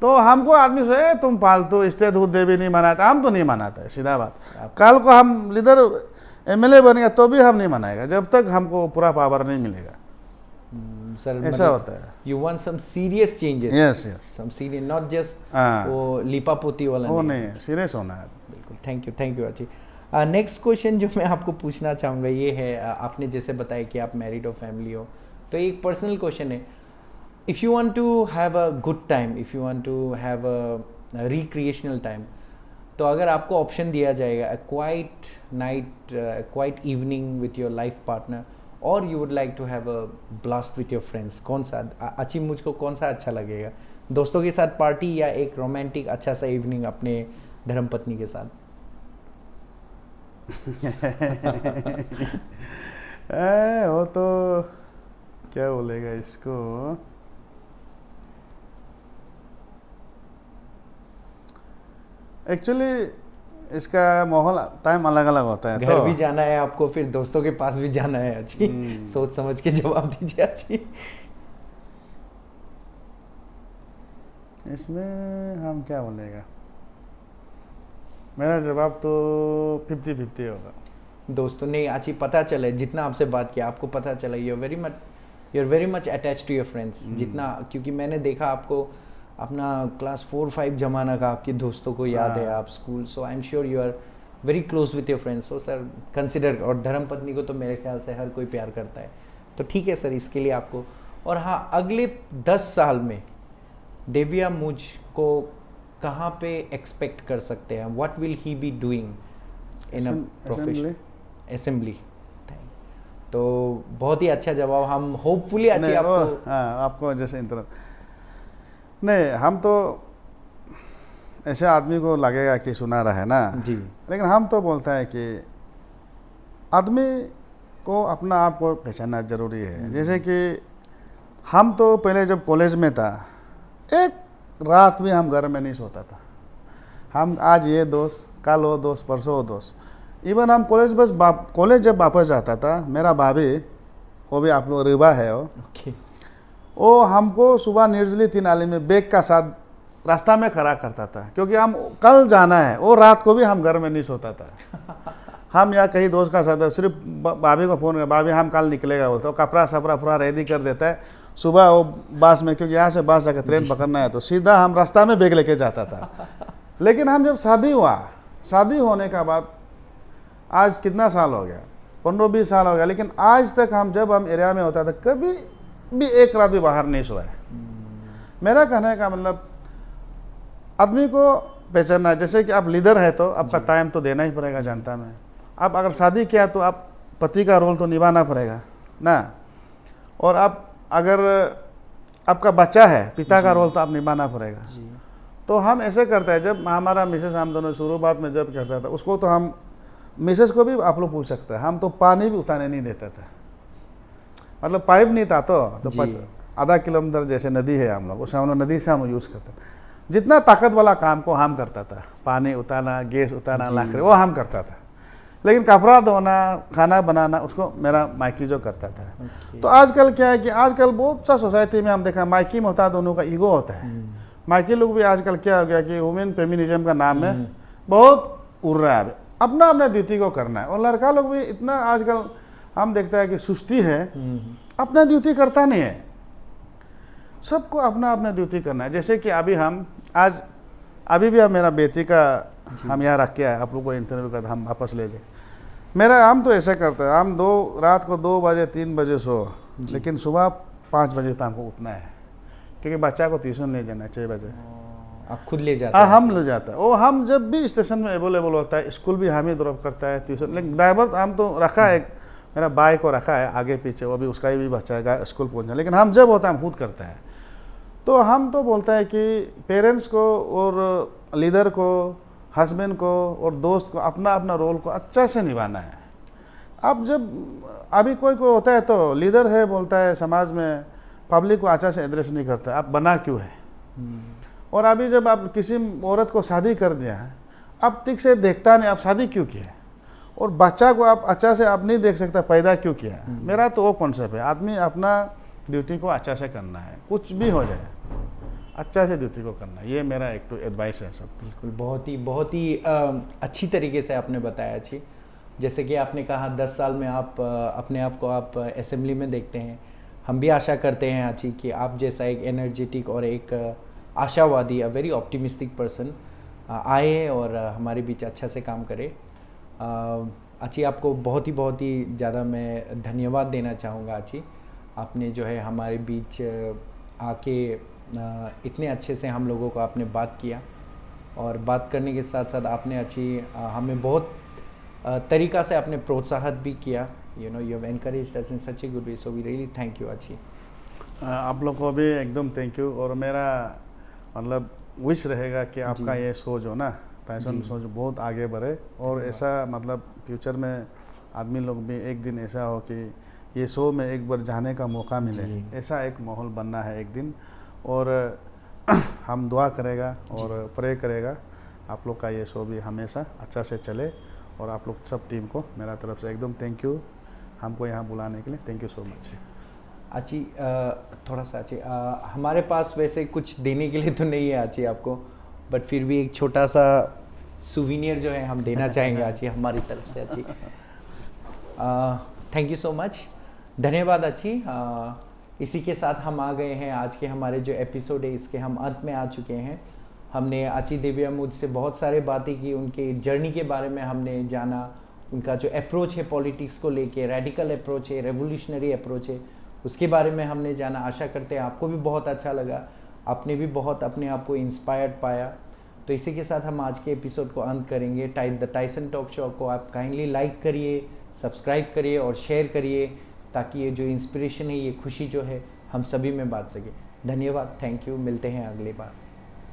तो हमको आदमी से तुम फालतू स्टेट खुद डे भी नहीं मनाता, हम तो नहीं मनाता है, सीधा बात। कल को हम लीडर एमएलए बन गया तो भी हम नहीं मनाएगा जब तक हमको पूरा पावर नहीं मिलेगा। सर ऐसा होता है। You want some serious changes. Yes yes, some serious, not just हाँ, वो लिपापोती वाला वो नहीं, सीरियस होना है। बिल्कुल, थैंक यू अच्छी। नेक्स्ट क्वेश्चन जो मैं आपको पूछना चाहूँगा ये है, आपने जैसे बताया कि आप मैरिड हो, फैमिली हो, तो एक पर्सनल क्वेश्चन है, if you want to have a good time, if you want to have a recreational time, तो अगर आपको ऑप्शन दिया जाएगा a quiet night, quiet evening with your life partner, और you would like to have a blast with your friends, कौन सा अच्छी, मुझको कौन सा अच्छा लगेगा, दोस्तों के साथ पार्टी या एक रोमांटिक अच्छा सा इवनिंग अपने धर्मपत्नी के साथ? वो तो क्या बोलेगा इसको, एक्चुअली इसका माहौल टाइम अलग अलग होता है। घर तो भी जाना है आपको, फिर दोस्तों के पास भी जाना है अच्छी, सोच समझ के जवाब दीजिए अच्छी। इसमें हम क्या बोलेगा, मेरा जवाब तो 50-50 होगा। दोस्तों नहीं अच्छी, पता चले जितना आपसे बात किया आपको पता चला you are very much attach to your friends, जितना, क्योंकि मैंने देखा आपको अपना क्लास 4-5 जमाना का आपके दोस्तों को याद है, आप school, so I am sure you are very close with your friends. So sir consider, और धर्मपत्नी को तो मेरे ख्याल से हर कोई प्यार करता है, तो ठीक है सर, इसके लिए आपको। और हाँ, अगले 10 साल में देविया मुझको कहाँ पे एक्सपेक्ट कर सकते हैं, what will he be doing in a profession? Assembly. तो बहुत ही अच्छा जवाब, हम होपफुली अच्छी आपको, आपको जैसे इंटर नहीं, हम तो ऐसे आदमी को लगेगा कि सुना रहा है ना जी, लेकिन हम तो बोलता है कि आदमी को अपना आप को पहचानना जरूरी है। जैसे कि हम तो पहले जब कॉलेज में था, एक रात भी हम घर में नहीं सोता था। हम आज ये दोस्त, कल वो दोस्त, परसों वो दोस्त। इवन हम कॉलेज जब वापस जाता था, मेरा भाभी, वो भी आप लोग रिवा है वो हमको सुबह निर्जली 3 नाली में बैग का साथ रास्ता में खड़ा करता था, क्योंकि हम कल जाना है। वो रात को भी हम घर में नहीं सोता था। हम या कहीं दोस्त का साथ, सिर्फ भाभी को फ़ोन कर, भाभी हम कल निकलेगा बोलते, वो कपड़ा सपड़ा पूरा रेडी कर देता है। सुबह वो बस में, क्योंकि यहाँ से बस जाकर ट्रेन पकड़ना है, तो सीधा हम रास्ता में बैग लेके जाता था। लेकिन हम जब शादी होने का बाद, आज कितना साल हो गया, 15-20 साल हो गया, लेकिन आज तक हम जब हम एरिया में होता था, कभी भी एक रात भी बाहर नहीं सोया। मेरा कहने का मतलब, आदमी को पहचानना, जैसे कि आप लीडर है तो आपका टाइम तो देना ही पड़ेगा जनता में। आप अगर शादी किया तो आप पति का रोल तो निभाना पड़ेगा ना, और आप अगर आपका बच्चा है, पिता का रोल तो आप निभाना पड़ेगा। तो हम ऐसे करते हैं, जब हमारा मिसेस, हम दोनों शुरुआत में जब करता था, उसको तो हम, मिसेस को भी आप लोग पूछ सकते हैं, हम तो पानी भी उतारने नहीं देता था। मतलब पाइप नहीं था तो आधा किलोमीटर जैसे नदी है हम लोग, उसे हम लोग नदी से हम यूज़ करते थे। जितना ताकत वाला काम को हम करता था, पानी उतारना, गैस उतारना, लाखड़े, वो हम करता था। लेकिन कपड़ा धोना, खाना बनाना, उसको मेरा माइकी जो करता था। तो आजकल क्या है कि आजकल बहुत सा सोसाइटी में हम देखा, माइकी में होता है, दोनों का ईगो होता है। माइकी लोग भी आजकल क्या हो गया कि वुमेन फेमिनिज्म का नाम में बहुत उड़ रहा है, अपना अपना ड्यूटी को करना है। और लड़का लोग भी इतना आजकल हम देखता है कि सुस्ती है, अपना ड्यूटी करता नहीं है। सबको अपना अपना ड्यूटी करना है। जैसे कि अभी हम अभी भी अब मेरा बेटी का हम यहाँ रख के आए, आप लोग को इंटरव्यू का हम वापस ले जाए। हम तो ऐसा करते हैं, हम रात को 2 बजे 3 बजे सो, लेकिन सुबह 5 बजे तक हमको उठना है, क्योंकि बच्चा को ट्यूशन ले जाना है 6 बजे। आप खुद ले जाते हैं? हम ले जाता है। वो हम जब भी स्टेशन में अवेलेबल होता है, स्कूल भी हम ही ड्रॉप करता है, ट्यूशन। लेकिन ड्राइवर हम तो रखा है, मेरा बाइक को रखा है आगे पीछे, वो भी उसका भी बच्चा है स्कूल पहुँचना, लेकिन हम जब होता है हम खुद करते हैं। तो हम तो बोलते हैं कि पेरेंट्स को और लीडर को, हस्बैंड को और दोस्त को अपना अपना रोल को अच्छा से निभाना है। अब जब अभी कोई कोई होता है तो लीडर है, बोलता है समाज में, पब्लिक को अच्छा से एड्रेस नहीं करता, आप बना क्यों है। और अभी जब आप किसी औरत को शादी कर दिया है, अब ठीक से देखता नहीं आप शादी क्यों किया है, और बच्चा को आप अच्छा से आप नहीं देख सकता पैदा क्यों किया है। मेरा तो वो कॉन्सेप्ट है, आदमी अपना ड्यूटी को अच्छा से करना है, कुछ भी हो जाए अच्छा से ड्यूटी को करना है। ये मेरा एक तो एडवाइस है सब। बिल्कुल, बहुत ही अच्छी तरीके से आपने बताया अच्छी। जैसे कि आपने कहा 10 साल में आप अपने आप को आप असेंबली में देखते हैं। हम भी आशा करते हैं अच्छी कि आप जैसा एक एनर्जेटिक और एक आशावादी, वेरी ऑप्टिमिस्टिक पर्सन आए और हमारे बीच अच्छा से काम करे। अच्छी आपको बहुत ही ज़्यादा मैं धन्यवाद देना चाहूँगा अच्छी। आपने जो है हमारे बीच आके इतने अच्छे से हम लोगों को आपने बात किया, और बात करने के साथ साथ आपने अच्छी हमें बहुत तरीक़ा से आपने प्रोत्साहित भी किया। You have encouraged us in such a good way, so we really thank you अच्छी। आप लोग को भी एकदम थैंक यू। और मेरा मतलब विश रहेगा कि आपका ये सोच हो ना, टाइसन सोच बहुत आगे बढ़े, और ऐसा मतलब फ्यूचर में आदमी लोग भी एक दिन ऐसा हो कि ये शो में एक बार जाने का मौका मिले, ऐसा एक माहौल बनना है एक दिन। और हम दुआ करेगा और प्रे करेगा आप लोग का ये शो भी हमेशा अच्छा से चले। और आप लोग सब टीम को मेरा तरफ से एकदम थैंक यू, हमको यहाँ बुलाने के लिए थैंक यू सो मच। आची थोड़ा सा आची हमारे पास वैसे कुछ देने के लिए तो नहीं है आची आपको, बट फिर भी एक छोटा सा सुवीनियर जो है हम देना चाहेंगे आची हमारी तरफ से आची। थैंक यू सो मच, धन्यवाद आची। इसी के साथ हम आ गए हैं आज के हमारे जो एपिसोड है इसके हम अंत में आ चुके हैं। हमने आची दिव्यामूद से बहुत सारे बातें की, उनके जर्नी के बारे में हमने जाना, उनका जो अप्रोच है पॉलिटिक्स को लेके, रेडिकल अप्रोच है, रेवोल्यूशनरी अप्रोच है, उसके बारे में हमने जाना। आशा करते हैं आपको भी बहुत अच्छा लगा, आपने भी बहुत अपने आप को इंस्पायर्ड पाया। तो इसी के साथ हम आज के एपिसोड को अंत करेंगे। द टाइसन टॉक शो को आप काइंडली लाइक करिए, सब्सक्राइब करिए और शेयर करिए, ताकि ये जो इंस्पिरेशन है, ये खुशी जो है हम सभी में बांट सके। धन्यवाद, थैंक यू, मिलते हैं अगली बार।